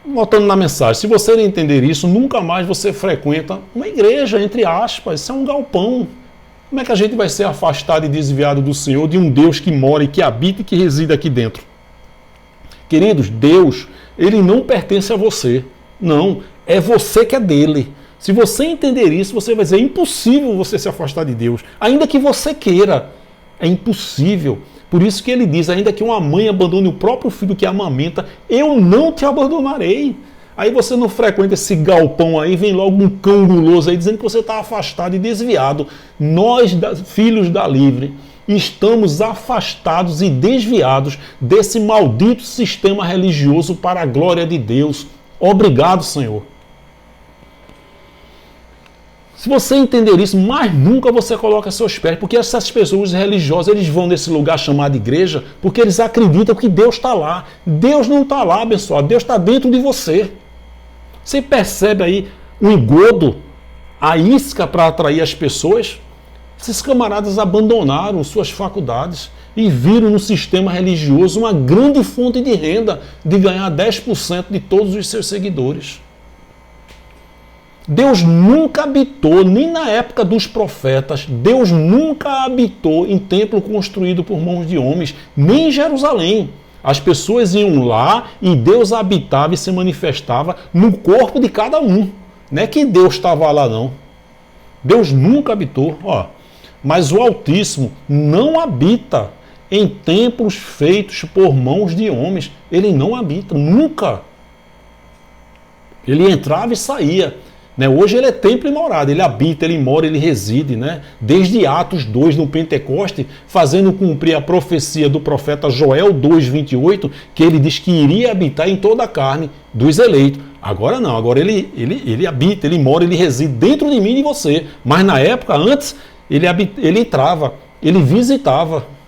Voltando na mensagem, se você não entender isso, nunca mais você frequenta uma igreja, entre aspas, isso é um galpão. Como é que a gente vai ser afastado e desviado do Senhor, de um Deus que mora e que habita e que reside aqui dentro? Queridos, Deus, Ele não pertence a você. Não, é você que é dele. Se você entender isso, você vai dizer, é impossível você se afastar de Deus. Ainda que você queira, é impossível. Por isso que Ele diz, ainda que uma mãe abandone o próprio filho que amamenta, eu não te abandonarei. Aí você não frequenta esse galpão aí, vem logo um cão guloso aí dizendo que você está afastado e desviado. Nós, filhos da Livre, estamos afastados e desviados desse maldito sistema religioso para a glória de Deus. Obrigado, Senhor. Se você entender isso, mais nunca você coloca seus pés, porque essas pessoas religiosas, eles vão nesse lugar chamado igreja, porque eles acreditam que Deus está lá. Deus não está lá, abençoado. Deus está dentro de você. Você percebe aí o engodo, a isca para atrair as pessoas? Esses camaradas abandonaram suas faculdades e viram no sistema religioso uma grande fonte de renda de ganhar 10% de todos os seus seguidores. Deus nunca habitou, nem na época dos profetas, Deus nunca habitou em templo construído por mãos de homens, nem em Jerusalém. As pessoas iam lá e Deus habitava e se manifestava no corpo de cada um. Não é que Deus estava lá, não. Deus nunca habitou. Ó. Mas o Altíssimo não habita em templos feitos por mãos de homens. Ele não habita, nunca. Ele entrava e saía. Hoje ele é templo e morada, ele habita, ele mora, ele reside, né? Desde Atos 2 no Pentecoste, fazendo cumprir a profecia do profeta Joel 2:28, que ele diz que iria habitar em toda a carne dos eleitos. Agora não, agora ele habita, ele mora, ele reside dentro de mim e de você. Mas na época, antes, ele entrava, ele visitava.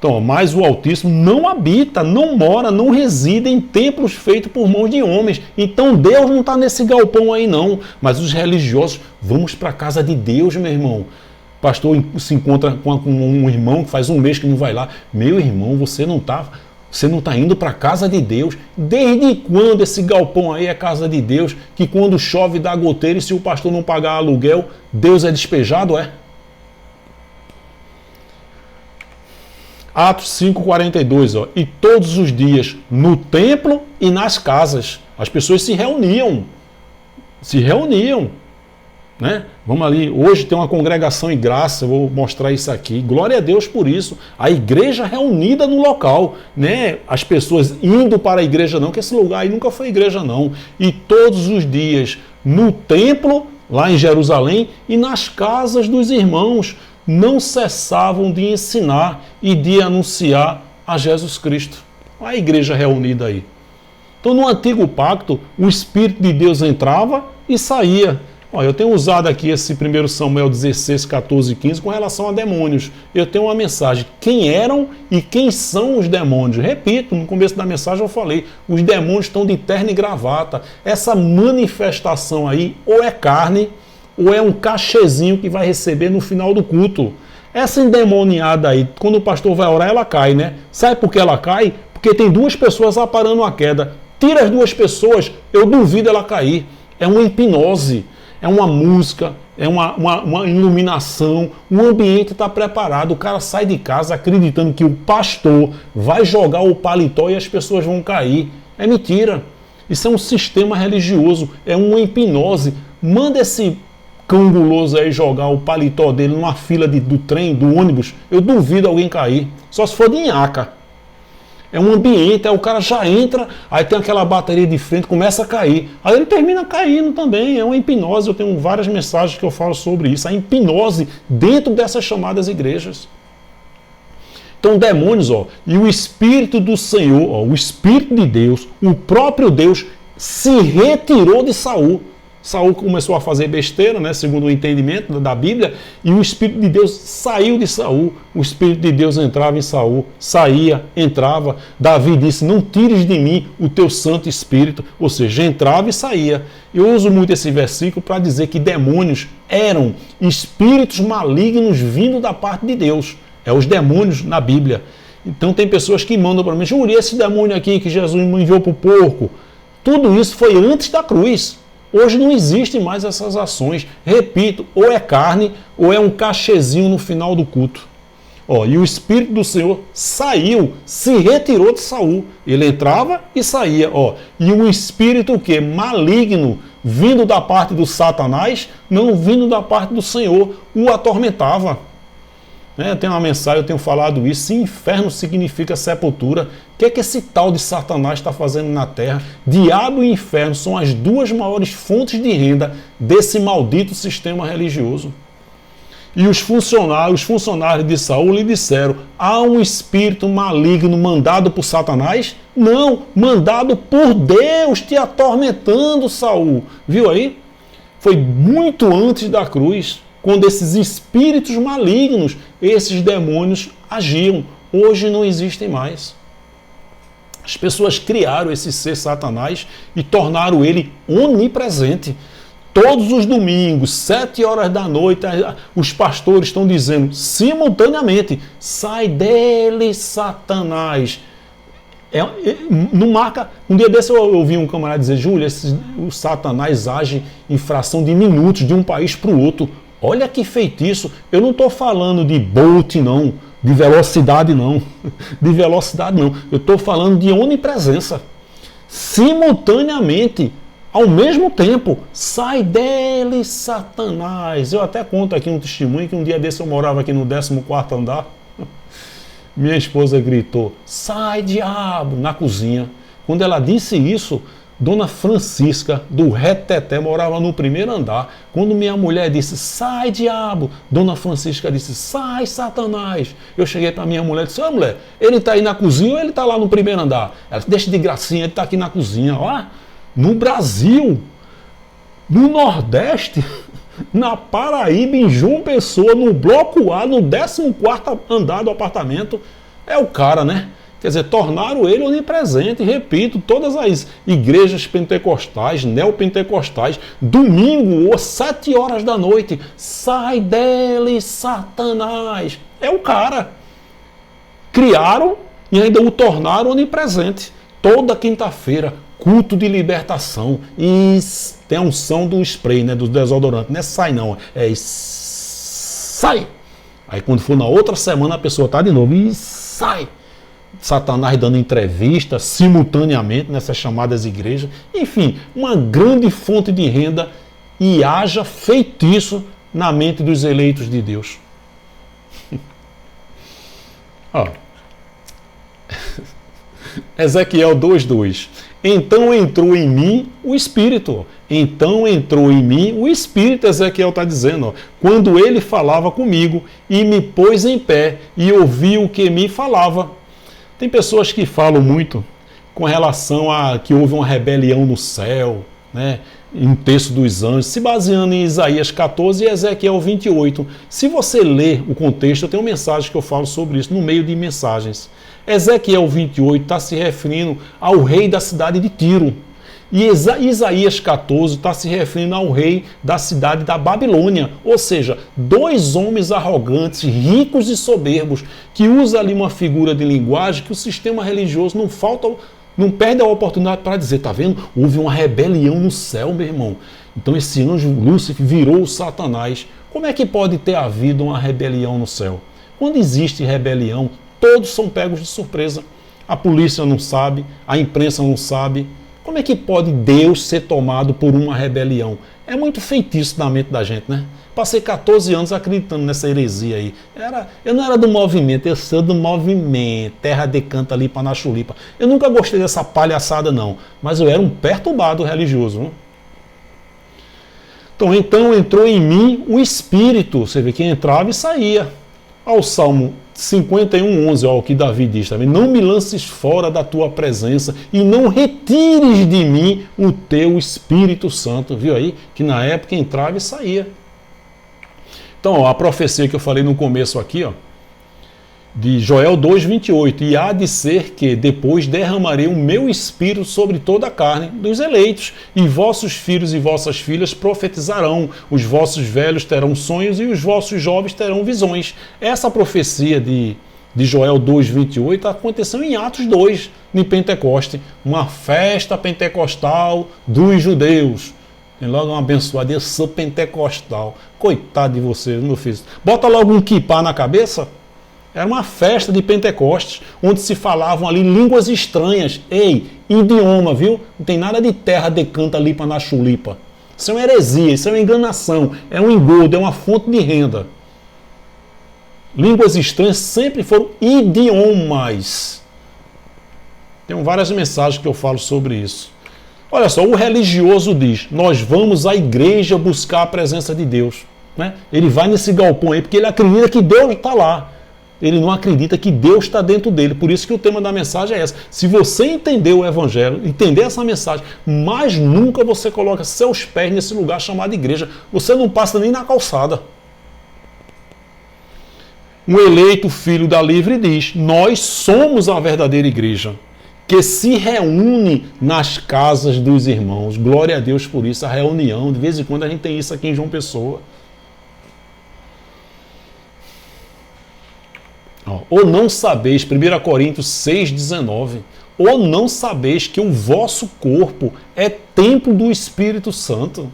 Então, mas o Altíssimo não habita, não mora, não reside em templos feitos por mãos de homens. Então Deus não está nesse galpão aí não. Mas os religiosos, vamos para a casa de Deus, meu irmão. O pastor se encontra com um irmão que faz um mês que não vai lá. Meu irmão, você não está indo para a casa de Deus. Desde quando esse galpão aí é casa de Deus? Que quando chove dá goteira e se o pastor não pagar aluguel, Deus é despejado, é? Atos 5:42, ó, e todos os dias no templo e nas casas as pessoas se reuniam, né? Vamos ali, hoje tem uma congregação em graça, eu vou mostrar isso aqui, glória a Deus por isso, a igreja reunida no local, né? As pessoas indo para a igreja não, que esse lugar aí nunca foi igreja não, e todos os dias no templo, lá em Jerusalém, e nas casas dos irmãos, não cessavam de ensinar e de anunciar a Jesus Cristo. A igreja reunida aí. Então, no Antigo Pacto, o Espírito de Deus entrava e saía. Olha, eu tenho usado aqui esse 1 Samuel 16, 14 e 15 com relação a demônios. Eu tenho uma mensagem. Quem eram e quem são os demônios? Repito, no começo da mensagem eu falei, os demônios estão de terno e gravata. Essa manifestação aí ou é carne ou é um cachezinho que vai receber no final do culto. Essa endemoniada aí, quando o pastor vai orar, ela cai, né? Sabe por que ela cai? Porque tem duas pessoas aparando a queda. Tira as duas pessoas, eu duvido ela cair. É uma hipnose, é uma música, é uma iluminação, o ambiente está preparado, o cara sai de casa acreditando que o pastor vai jogar o paletó e as pessoas vão cair. É mentira. Isso é um sistema religioso, é uma hipnose. Manda esse canguloso aí jogar o paletó dele numa fila do trem, do ônibus, eu duvido alguém cair. Só se for de nhaca. É um ambiente, aí o cara já entra, aí tem aquela bateria de frente, começa a cair. Aí ele termina caindo também, é uma hipnose. Eu tenho várias mensagens que eu falo sobre isso. A hipnose dentro dessas chamadas igrejas. Então, demônios, e o Espírito do Senhor, o Espírito de Deus, o próprio Deus, se retirou de Saul. Saul começou a fazer besteira, né, segundo o entendimento da Bíblia, e o Espírito de Deus saiu de Saul. O Espírito de Deus entrava em Saul, saía, entrava. Davi disse, não tires de mim o teu Santo Espírito. Ou seja, entrava e saía. Eu uso muito esse versículo para dizer que demônios eram espíritos malignos vindo da parte de Deus. É os demônios na Bíblia. Então tem pessoas que mandam para mim, Júlio, esse demônio aqui que Jesus enviou para o porco. Tudo isso foi antes da cruz. Hoje não existem mais essas ações. Repito, ou é carne ou é um cachezinho no final do culto. E o Espírito do Senhor saiu, se retirou de Saul. Ele entrava e saía. E um espírito o quê? Maligno, vindo da parte do Satanás, não vindo da parte do Senhor, o atormentava. Tem uma mensagem, eu tenho falado isso, se inferno significa sepultura, o que é que esse tal de Satanás está fazendo na terra? Diabo e inferno são as duas maiores fontes de renda desse maldito sistema religioso. E os funcionários de Saul lhe disseram, há um espírito maligno mandado por Satanás? Não, mandado por Deus te atormentando, Saul. Viu aí? Foi muito antes da cruz. Quando esses espíritos malignos, esses demônios agiam. Hoje não existem mais. As pessoas criaram esse ser Satanás e tornaram ele onipresente. Todos os domingos, 7 horas da noite, os pastores estão dizendo simultaneamente, sai dele, Satanás. Não marca. Um dia desse eu ouvi um camarada dizer, Júlio, o Satanás age em fração de minutos de um país para o outro. Olha que feitiço. Eu não estou falando de Bolt, não. De velocidade, não. De velocidade, não. Eu estou falando de onipresença. Simultaneamente, ao mesmo tempo, sai dele, Satanás. Eu até conto aqui um testemunho que um dia desse eu morava aqui no 14º andar. Minha esposa gritou, sai, diabo, na cozinha. Quando ela disse isso, Dona Francisca, do Reteté, morava no 1º andar. Quando minha mulher disse, sai, diabo, Dona Francisca disse, sai, Satanás. Eu cheguei para minha mulher e disse, mulher, ele está aí na cozinha ou ele está lá no 1º andar? Ela disse, deixa de gracinha, ele está aqui na cozinha. No Brasil, no Nordeste, na Paraíba, em João Pessoa, no bloco A, no 14º andar do apartamento, é o cara, né? Quer dizer, tornaram ele onipresente. Repito, todas as igrejas pentecostais, neopentecostais, domingo ou 7 horas da noite, sai dele, Satanás. É o cara. Criaram e ainda o tornaram onipresente. Toda quinta-feira, culto de libertação. E tem a unção do spray, né, do desodorante. Não é sai não, é sai. Aí quando for na outra semana a pessoa está de novo e sai. Satanás dando entrevista simultaneamente nessas chamadas igrejas. Enfim, uma grande fonte de renda e haja feitiço na mente dos eleitos de Deus. Ezequiel 2:2. Então entrou em mim o Espírito. Então entrou em mim o Espírito, Ezequiel está dizendo, quando ele falava comigo e me pôs em pé e ouvi o que me falava. Tem pessoas que falam muito com relação a que houve uma rebelião no céu, né? Em um texto dos anjos, se baseando em Isaías 14 e Ezequiel 28. Se você ler o contexto, eu tenho uma mensagem que eu falo sobre isso, no meio de mensagens. Ezequiel 28 está se referindo ao rei da cidade de Tiro. E Isaías 14 está se referindo ao rei da cidade da Babilônia. Ou seja, dois homens arrogantes, ricos e soberbos, que usam ali uma figura de linguagem que o sistema religioso não perde a oportunidade para dizer, tá vendo? Houve uma rebelião no céu, meu irmão. Então esse anjo Lúcifer virou o Satanás. Como é que pode ter havido uma rebelião no céu? Quando existe rebelião, todos são pegos de surpresa. A polícia não sabe, a imprensa não sabe. Como é que pode Deus ser tomado por uma rebelião? É muito feitiço na mente da gente, né? Passei 14 anos acreditando nessa heresia aí. Eu não era do movimento, eu sou do movimento. Terra de Canta Lipa na Chulipa. Eu nunca gostei dessa palhaçada, não. Mas eu era um perturbado religioso. Né? Então entrou em mim o Espírito. Você vê que entrava e saía. Ao Salmo 51:11, ó, o que Davi diz também. Não me lances fora da tua presença e não retires de mim o teu Espírito Santo. Viu aí? Que na época entrava e saía. Então, ó, a profecia que eu falei no começo aqui, ó, de Joel 2:28, e há de ser que depois derramarei o meu espírito sobre toda a carne dos eleitos, e vossos filhos e vossas filhas profetizarão, os vossos velhos terão sonhos e os vossos jovens terão visões. Essa profecia de Joel 2:28 aconteceu em Atos 2, em Pentecoste, uma festa pentecostal dos judeus. Tem logo uma abençoada, eu sou pentecostal. Coitado de você, meu filho. Bota logo um quipá na cabeça. Era uma festa de Pentecostes, onde se falavam ali línguas estranhas. Ei, idioma, viu? Não tem nada de terra de Canta Lipa na Chulipa. Isso é uma heresia, isso é uma enganação, é um engodo, é uma fonte de renda. Línguas estranhas sempre foram idiomas. Tem várias mensagens que eu falo sobre isso. Olha só, o religioso diz, nós vamos à igreja buscar a presença de Deus. Né? Ele vai nesse galpão aí porque ele acredita que Deus está lá. Ele não acredita que Deus está dentro dele. Por isso que o tema da mensagem é essa. Se você entender o Evangelho, entender essa mensagem, mais nunca você coloca seus pés nesse lugar chamado igreja. Você não passa nem na calçada. Um eleito filho da livre diz, nós somos a verdadeira igreja, que se reúne nas casas dos irmãos. Glória a Deus por isso, a reunião. De vez em quando a gente tem isso aqui em João Pessoa. Ou não sabeis, 1 Coríntios 6,19, ou não sabeis que o vosso corpo é templo do Espírito Santo,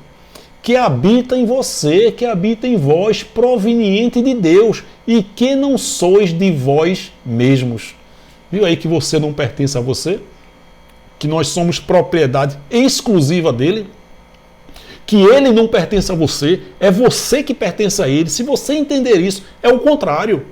que habita em você, que habita em vós, proveniente de Deus, e que não sois de vós mesmos. Viu aí que você não pertence a você? Que nós somos propriedade exclusiva dele? Que ele não pertence a você, é você que pertence a ele. Se você entender isso, é o contrário.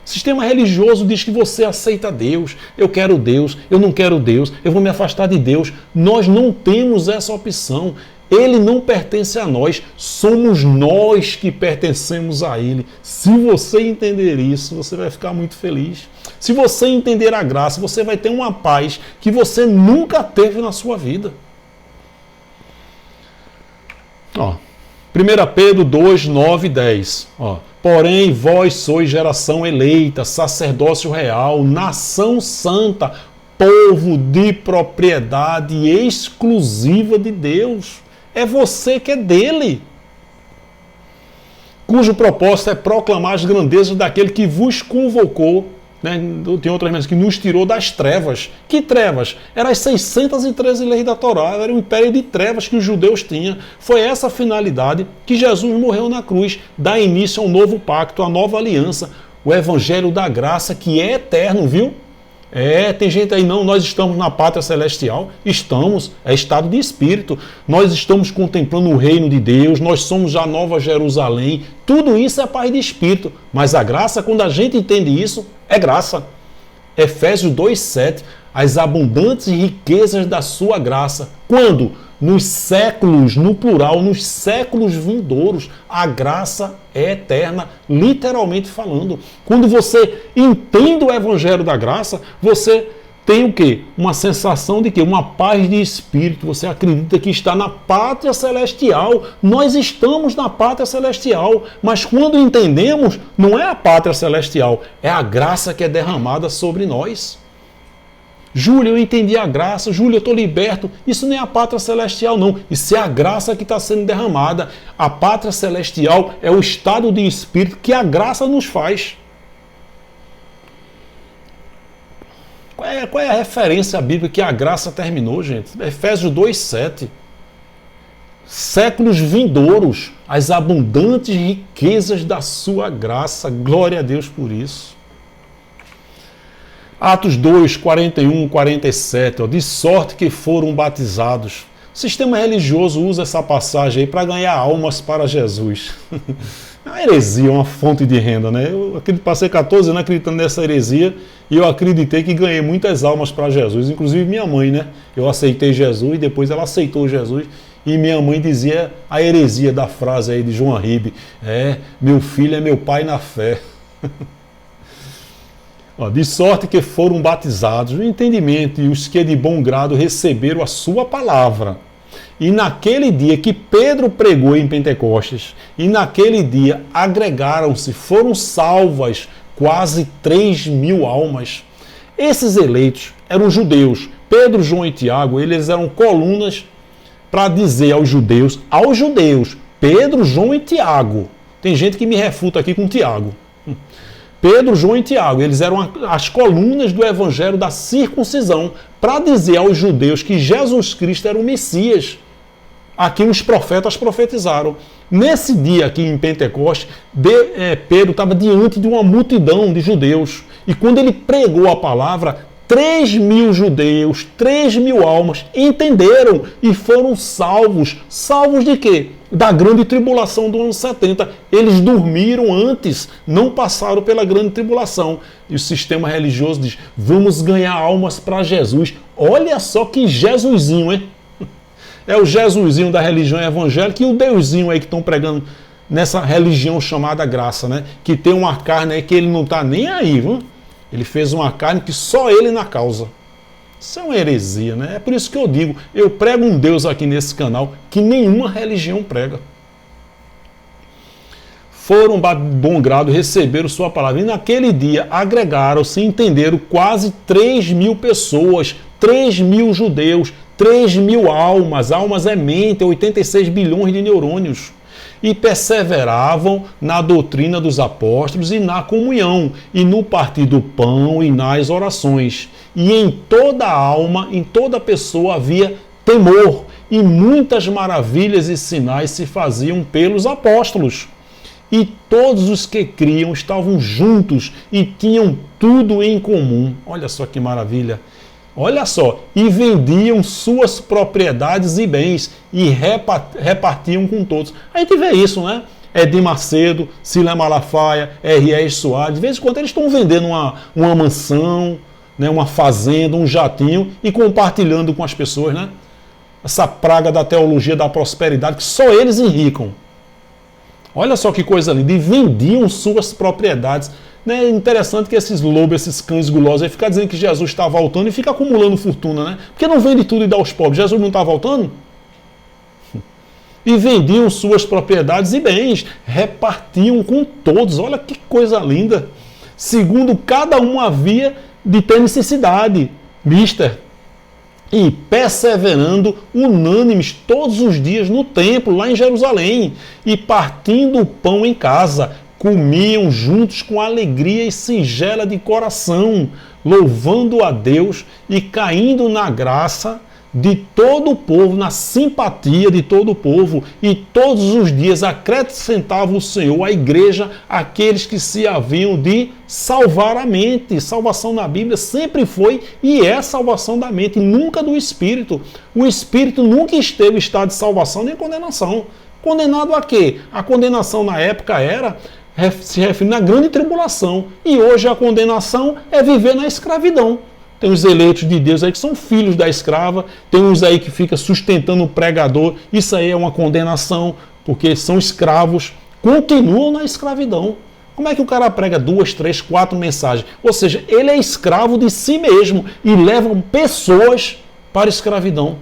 O sistema religioso diz que você aceita Deus, eu quero Deus, eu não quero Deus, eu vou me afastar de Deus. Nós não temos essa opção. Ele não pertence a nós, somos nós que pertencemos a ele. Se você entender isso, você vai ficar muito feliz. Se você entender a graça, você vai ter uma paz que você nunca teve na sua vida. Ó, 1 Pedro 2, 9 e 10. Ó, porém, vós sois geração eleita, sacerdócio real, nação santa, povo de propriedade exclusiva de Deus. É você que é dele. Cujo propósito é proclamar as grandezas daquele que vos convocou, né? Tem outras mensagens, que nos tirou das trevas. Que trevas? Eram as 613 leis da Torá, era um império de trevas que os judeus tinham. Foi essa a finalidade que Jesus morreu na cruz, dar início a um novo pacto, a nova aliança, o evangelho da graça que é eterno, viu? Tem gente aí, não, nós estamos na pátria celestial, estamos, é estado de espírito, nós estamos contemplando o reino de Deus, nós somos a Nova Jerusalém, tudo isso é paz de espírito, mas a graça, quando a gente entende isso, é graça. Efésios 2,7, as abundantes riquezas da sua graça, quando? Nos séculos, no plural, nos séculos vindouros, a graça é eterna, literalmente falando. Quando você entende o evangelho da graça, você tem o quê? Uma sensação de quê? Uma paz de espírito. Você acredita que está na pátria celestial. Nós estamos na pátria celestial. Mas quando entendemos, não é a pátria celestial, é a graça que é derramada sobre nós. Júlio, eu entendi a graça. Júlio, eu estou liberto. Isso nem é a pátria celestial, não. Isso é a graça que está sendo derramada. A pátria celestial é o estado de espírito que a graça nos faz. Qual é a referência bíblica que a graça terminou, gente? Efésios 2,7. Séculos vindouros, as abundantes riquezas da sua graça. Glória a Deus por isso. Atos 2, 41, 47. De sorte que foram batizados. O sistema religioso usa essa passagem aí para ganhar almas para Jesus. É uma heresia, uma fonte de renda, né? Eu passei 14 anos acreditando nessa heresia e eu acreditei que ganhei muitas almas para Jesus, inclusive minha mãe, né? Eu aceitei Jesus e depois ela aceitou Jesus e minha mãe dizia a heresia da frase aí de João Arribe: meu filho é meu pai na fé. De sorte que foram batizados no entendimento e os que de bom grado receberam a sua palavra. E naquele dia que Pedro pregou em Pentecostes, e naquele dia agregaram-se, foram salvas quase 3.000 almas. Esses eleitos eram judeus. Pedro, João e Tiago, eles eram colunas para dizer aos judeus, Pedro, João e Tiago. Tem gente que me refuta aqui com Tiago. Pedro, João e Tiago, eles eram as colunas do evangelho da circuncisão para dizer aos judeus que Jesus Cristo era o Messias. Aqui os profetas profetizaram. Nesse dia aqui em Pentecostes, Pedro estava diante de uma multidão de judeus. E quando ele pregou a palavra, 3.000 judeus, 3.000 almas entenderam e foram salvos. Salvos de quê? Da grande tribulação do ano 70. Eles dormiram antes, não passaram pela grande tribulação. E o sistema religioso diz, vamos ganhar almas para Jesus. Olha só que Jesusinho, hein? É o Jesusinho da religião evangélica e o Deusinho aí que estão pregando nessa religião chamada graça, né? Que tem uma carne aí que ele não está nem aí, viu? Ele fez uma carne que só ele na causa. Isso é uma heresia, né? É por isso que eu digo, eu prego um Deus aqui nesse canal que nenhuma religião prega. Foram de bom grado, receberam sua palavra. E naquele dia agregaram-se, entenderam quase 3.000 pessoas, 3.000 judeus, 3.000 almas. Almas é mente, 86 bilhões de neurônios. E perseveravam na doutrina dos apóstolos e na comunhão, e no partir do pão e nas orações. E em toda alma, em toda pessoa havia temor, e muitas maravilhas e sinais se faziam pelos apóstolos. E todos os que criam estavam juntos e tinham tudo em comum. Olha só que maravilha! Olha só, e vendiam suas propriedades e bens e repartiam com todos. A gente vê isso, né? Edir Macedo, Cília Malafaia, R.R. Soares, de vez em quando eles estão vendendo uma mansão, né? Uma fazenda, um jatinho e compartilhando com as pessoas, né? Essa praga da teologia da prosperidade que só eles enricam. Olha só que coisa linda, e vendiam suas propriedades. É interessante que esses lobos, esses cães gulosos, aí ficam dizendo que Jesus está voltando e fica acumulando fortuna, né? Porque não vende tudo e dá aos pobres. Jesus não está voltando? E vendiam suas propriedades e bens, repartiam com todos. Olha que coisa linda. Segundo cada um havia de ter necessidade. Mister. E perseverando unânimes todos os dias no templo, lá em Jerusalém, e partindo o pão em casa, comiam juntos com alegria e singela de coração, louvando a Deus e caindo na graça de todo o povo, na simpatia de todo o povo, e todos os dias acrescentava o Senhor à igreja aqueles que se haviam de salvar a mente. Salvação na Bíblia sempre foi e é salvação da mente, nunca do espírito. O espírito nunca esteve em estado de salvação nem condenação. Condenado a quê? A condenação na época se refere na grande tribulação, e hoje a condenação é viver na escravidão. Tem os eleitos de Deus aí que são filhos da escrava, tem uns aí que fica sustentando o pregador, isso aí é uma condenação, porque são escravos, continuam na escravidão. Como é que o cara prega 2, 3, 4 mensagens? Ou seja, ele é escravo de si mesmo e leva pessoas para a escravidão.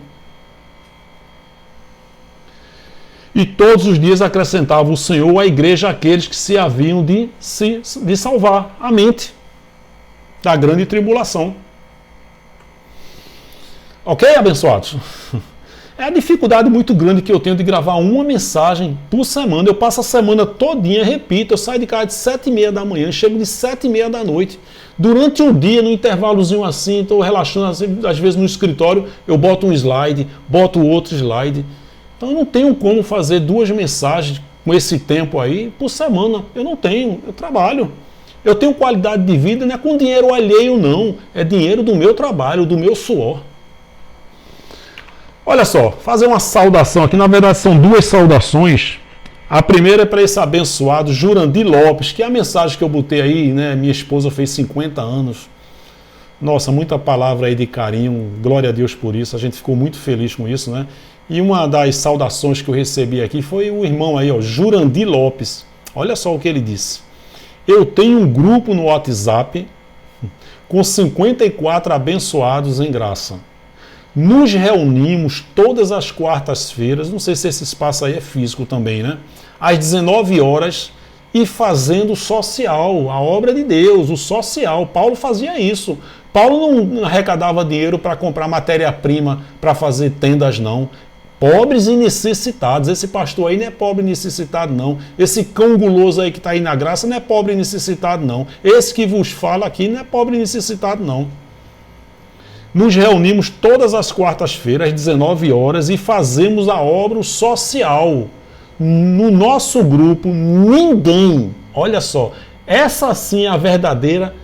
E todos os dias acrescentava o Senhor à igreja aqueles que se haviam de salvar a mente da grande tribulação. Ok, abençoados? É a dificuldade muito grande que eu tenho de gravar uma mensagem por semana. Eu passo a semana todinha, repito, eu saio de casa de 7h30 da manhã, chego de 7h30 da noite. Durante o dia, no intervalozinho assim, estou relaxando, assim, às vezes no escritório, eu boto um slide, boto outro slide. Então eu não tenho como fazer 2 mensagens com esse tempo aí por semana. Eu não tenho, eu trabalho. Eu tenho qualidade de vida, não é com dinheiro alheio não, é dinheiro do meu trabalho, do meu suor. Olha só, fazer uma saudação aqui, na verdade são 2 saudações. A primeira é para esse abençoado Jurandir Lopes, que é a mensagem que eu botei aí, né? Minha esposa fez 50 anos. Nossa, muita palavra aí de carinho, glória a Deus por isso, a gente ficou muito feliz com isso, né? E uma das saudações que eu recebi aqui foi o irmão aí, ó, Jurandir Lopes. Olha só o que ele disse. Eu tenho um grupo no WhatsApp com 54 abençoados em graça. Nos reunimos todas as quartas-feiras, não sei se esse espaço aí é físico também, né? Às 19 horas e fazendo social, a obra de Deus, o social. Paulo fazia isso. Paulo não arrecadava dinheiro para comprar matéria-prima para fazer tendas, não. Pobres e necessitados. Esse pastor aí não é pobre e necessitado, não. Esse cão guloso aí que está aí na graça não é pobre e necessitado, não. Esse que vos fala aqui não é pobre e necessitado, não. Nos reunimos todas as quartas-feiras, às 19 horas, e fazemos a obra social. No nosso grupo, ninguém, olha só, essa sim é a verdadeira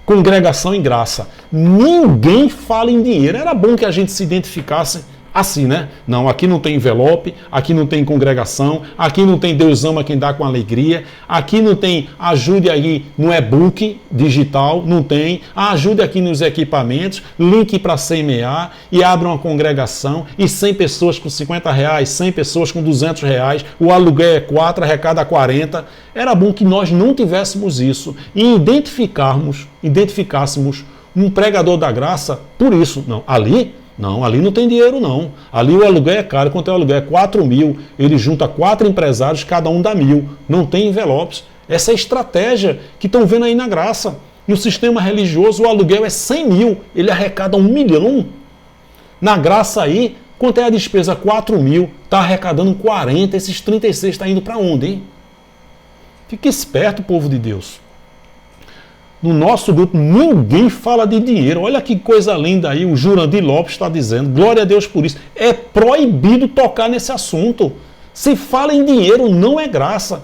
congregação em graça. Ninguém fala em dinheiro. Era bom que a gente se identificasse assim, né? Não, aqui não tem envelope, aqui não tem congregação, aqui não tem Deus ama quem dá com alegria, aqui não tem ajude aí no e-book digital, não tem, ajude aqui nos equipamentos, link para semear e abra uma congregação e 100 pessoas com R$50, 100 pessoas com R$200, o aluguel é 4, arrecada 40. Era bom que nós não tivéssemos isso e identificássemos um pregador da graça por isso. Não, ali não tem dinheiro não. Ali o aluguel é caro. Quanto é o aluguel? É 4 mil. Ele junta 4 empresários, cada um dá 1.000. Não tem envelopes. Essa é a estratégia que estão vendo aí na graça. No sistema religioso o aluguel é 100 mil. Ele arrecada 1 milhão. Na graça aí, quanto é a despesa? 4 mil. Está arrecadando 40. Esses 36 está indo para onde, hein? Fique esperto, povo de Deus. No nosso grupo, ninguém fala de dinheiro. Olha que coisa linda aí, o Jurandir Lopes está dizendo. Glória a Deus por isso. É proibido tocar nesse assunto. Se fala em dinheiro, não é graça.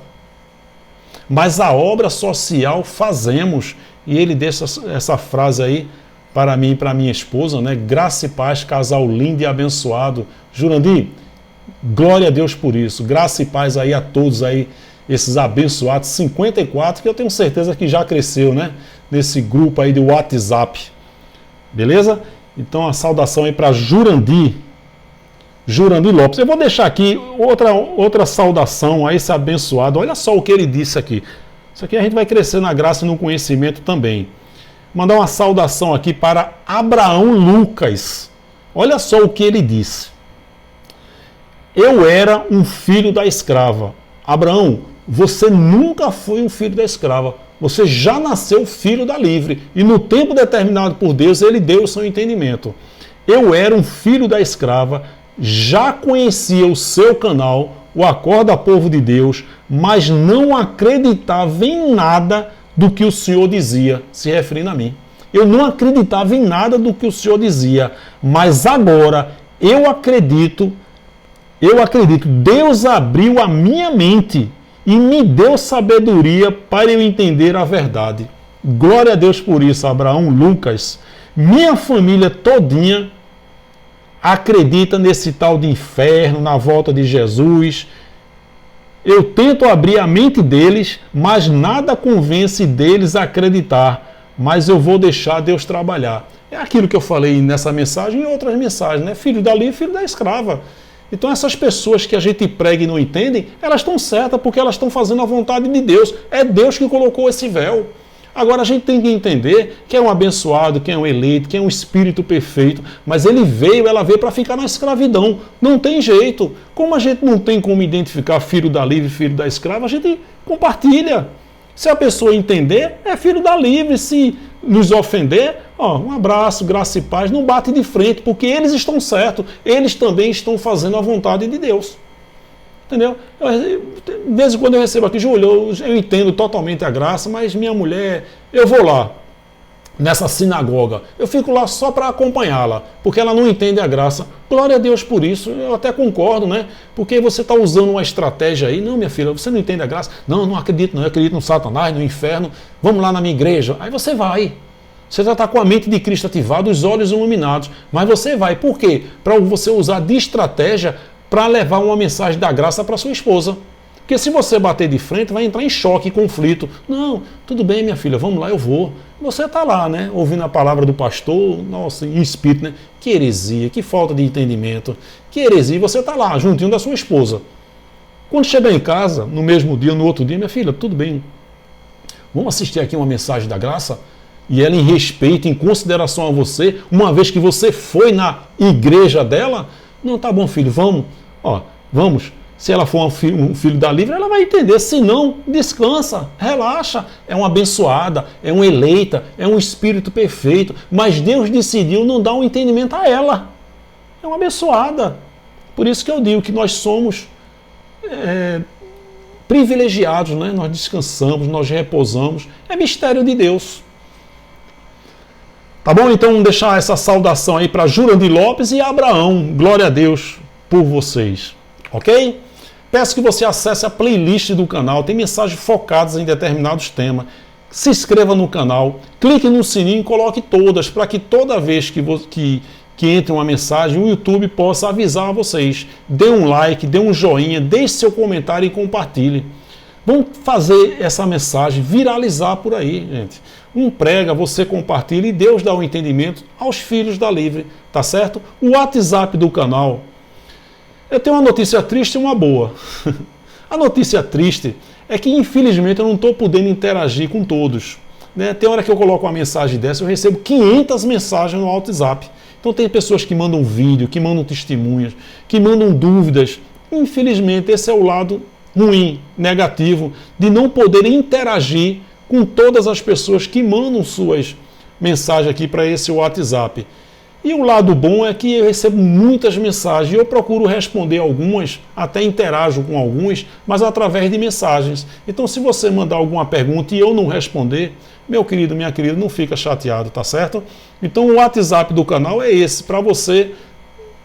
Mas a obra social fazemos. E ele deixa essa frase aí para mim e para minha esposa, né? Graça e paz, casal lindo e abençoado. Jurandir, glória a Deus por isso. Graça e paz aí a todos aí. Esses abençoados, 54, que eu tenho certeza que já cresceu, né? Nesse grupo aí do WhatsApp. Beleza? Então, a saudação aí para Jurandir Lopes. Eu vou deixar aqui outra saudação a esse abençoado. Olha só o que ele disse aqui. Isso aqui a gente vai crescer na graça e no conhecimento também. Mandar uma saudação aqui para Abraão Lucas. Olha só o que ele disse. Eu era um filho da escrava. Abraão, você nunca foi um filho da escrava. Você já nasceu filho da livre. E no tempo determinado por Deus, ele deu o seu entendimento. Eu era um filho da escrava, já conhecia o seu canal, o Acorda Povo de Deus, mas não acreditava em nada do que o Senhor dizia, se referindo a mim. Eu não acreditava em nada do que o Senhor dizia, mas agora eu acredito, Deus abriu a minha mente e me deu sabedoria para eu entender a verdade. Glória a Deus por isso, Abraão Lucas. Minha família todinha acredita nesse tal de inferno, na volta de Jesus. Eu tento abrir a mente deles, mas nada convence deles a acreditar. Mas eu vou deixar Deus trabalhar. É aquilo que eu falei nessa mensagem e em outras mensagens, né? Filho da livre, filho da escrava. Então essas pessoas que a gente prega e não entendem, elas estão certas porque elas estão fazendo a vontade de Deus. É Deus que colocou esse véu. Agora a gente tem que entender que é um abençoado, que é um eleito, que é um espírito perfeito, mas ela veio para ficar na escravidão. Não tem jeito. Como a gente não tem como identificar filho da livre e filho da escrava, a gente compartilha. Se a pessoa entender, é filho da livre. Se nos ofender, um abraço, graça e paz, não bate de frente, porque eles estão certos. Eles também estão fazendo a vontade de Deus. Entendeu? De vez em quando eu recebo aqui, Júlio, eu entendo totalmente a graça, mas minha mulher, eu vou lá, nessa sinagoga, eu fico lá só para acompanhá-la, porque ela não entende a graça. Glória a Deus por isso, eu até concordo, né? Porque você está usando uma estratégia aí, não, minha filha, você não entende a graça? Não, não acredito, não, eu acredito no Satanás, no inferno, vamos lá na minha igreja. Aí você vai. Você já está com a mente de Cristo ativada, os olhos iluminados, mas você vai. Por quê? Para você usar de estratégia para levar uma mensagem da graça para sua esposa. Porque se você bater de frente, vai entrar em choque, conflito. Não, tudo bem, minha filha, vamos lá, eu vou. Você está lá, né, ouvindo a palavra do pastor, nossa, em espírito, né? Que heresia, que falta de entendimento, que heresia. Você está lá, juntinho da sua esposa. Quando chegar em casa, no mesmo dia, no outro dia, minha filha, tudo bem. Vamos assistir aqui uma mensagem da graça? E ela em respeito, em consideração a você, uma vez que você foi na igreja dela, não, tá bom, filho, vamos. Vamos, se ela for um filho da livre, ela vai entender. Se não, descansa, relaxa. É uma abençoada, é uma eleita, é um espírito perfeito. Mas Deus decidiu não dar um entendimento a ela. É uma abençoada. Por isso que eu digo que nós somos privilegiados, né? Nós descansamos, nós repousamos. É mistério de Deus. Tá bom? Então vamos deixar essa saudação aí para Jurandir Lopes e Abraão. Glória a Deus por vocês, ok? Peço que você acesse a playlist do canal, tem mensagens focadas em determinados temas. Se inscreva no canal, clique no sininho e coloque todas, para que toda vez que entre uma mensagem, o YouTube possa avisar a vocês. Dê um like, dê um joinha, deixe seu comentário e compartilhe. Vamos fazer essa mensagem viralizar por aí, gente. Um prega, você compartilha e Deus dá o entendimento aos filhos da livre, tá certo? O WhatsApp do canal. Eu tenho uma notícia triste e uma boa. A notícia triste é que, infelizmente, eu não estou podendo interagir com todos. Né? Tem hora que eu coloco uma mensagem dessa, eu recebo 500 mensagens no WhatsApp. Então tem pessoas que mandam vídeo, que mandam testemunhas, que mandam dúvidas. Infelizmente, esse é o lado ruim, negativo, de não poder interagir com todas as pessoas que mandam suas mensagens aqui para esse WhatsApp. E o lado bom é que eu recebo muitas mensagens e eu procuro responder algumas, até interajo com alguns, mas através de mensagens. Então, se você mandar alguma pergunta e eu não responder, meu querido, minha querida, não fica chateado, tá certo? Então, o WhatsApp do canal é esse, para você.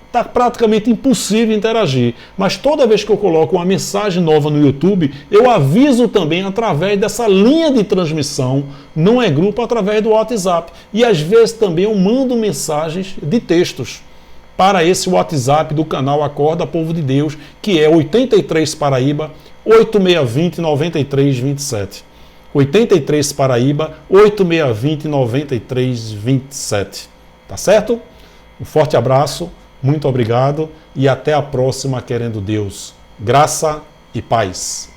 Está praticamente impossível interagir, mas toda vez que eu coloco uma mensagem nova no YouTube, eu aviso também através dessa linha de transmissão, não é grupo, através do WhatsApp. E às vezes também eu mando mensagens de textos para esse WhatsApp do canal Acorda Povo de Deus, que é 83 Paraíba 8620 9327. 83 Paraíba 8620 9327. Tá certo? Um forte abraço. Muito obrigado e até a próxima, querendo Deus. Graça e paz.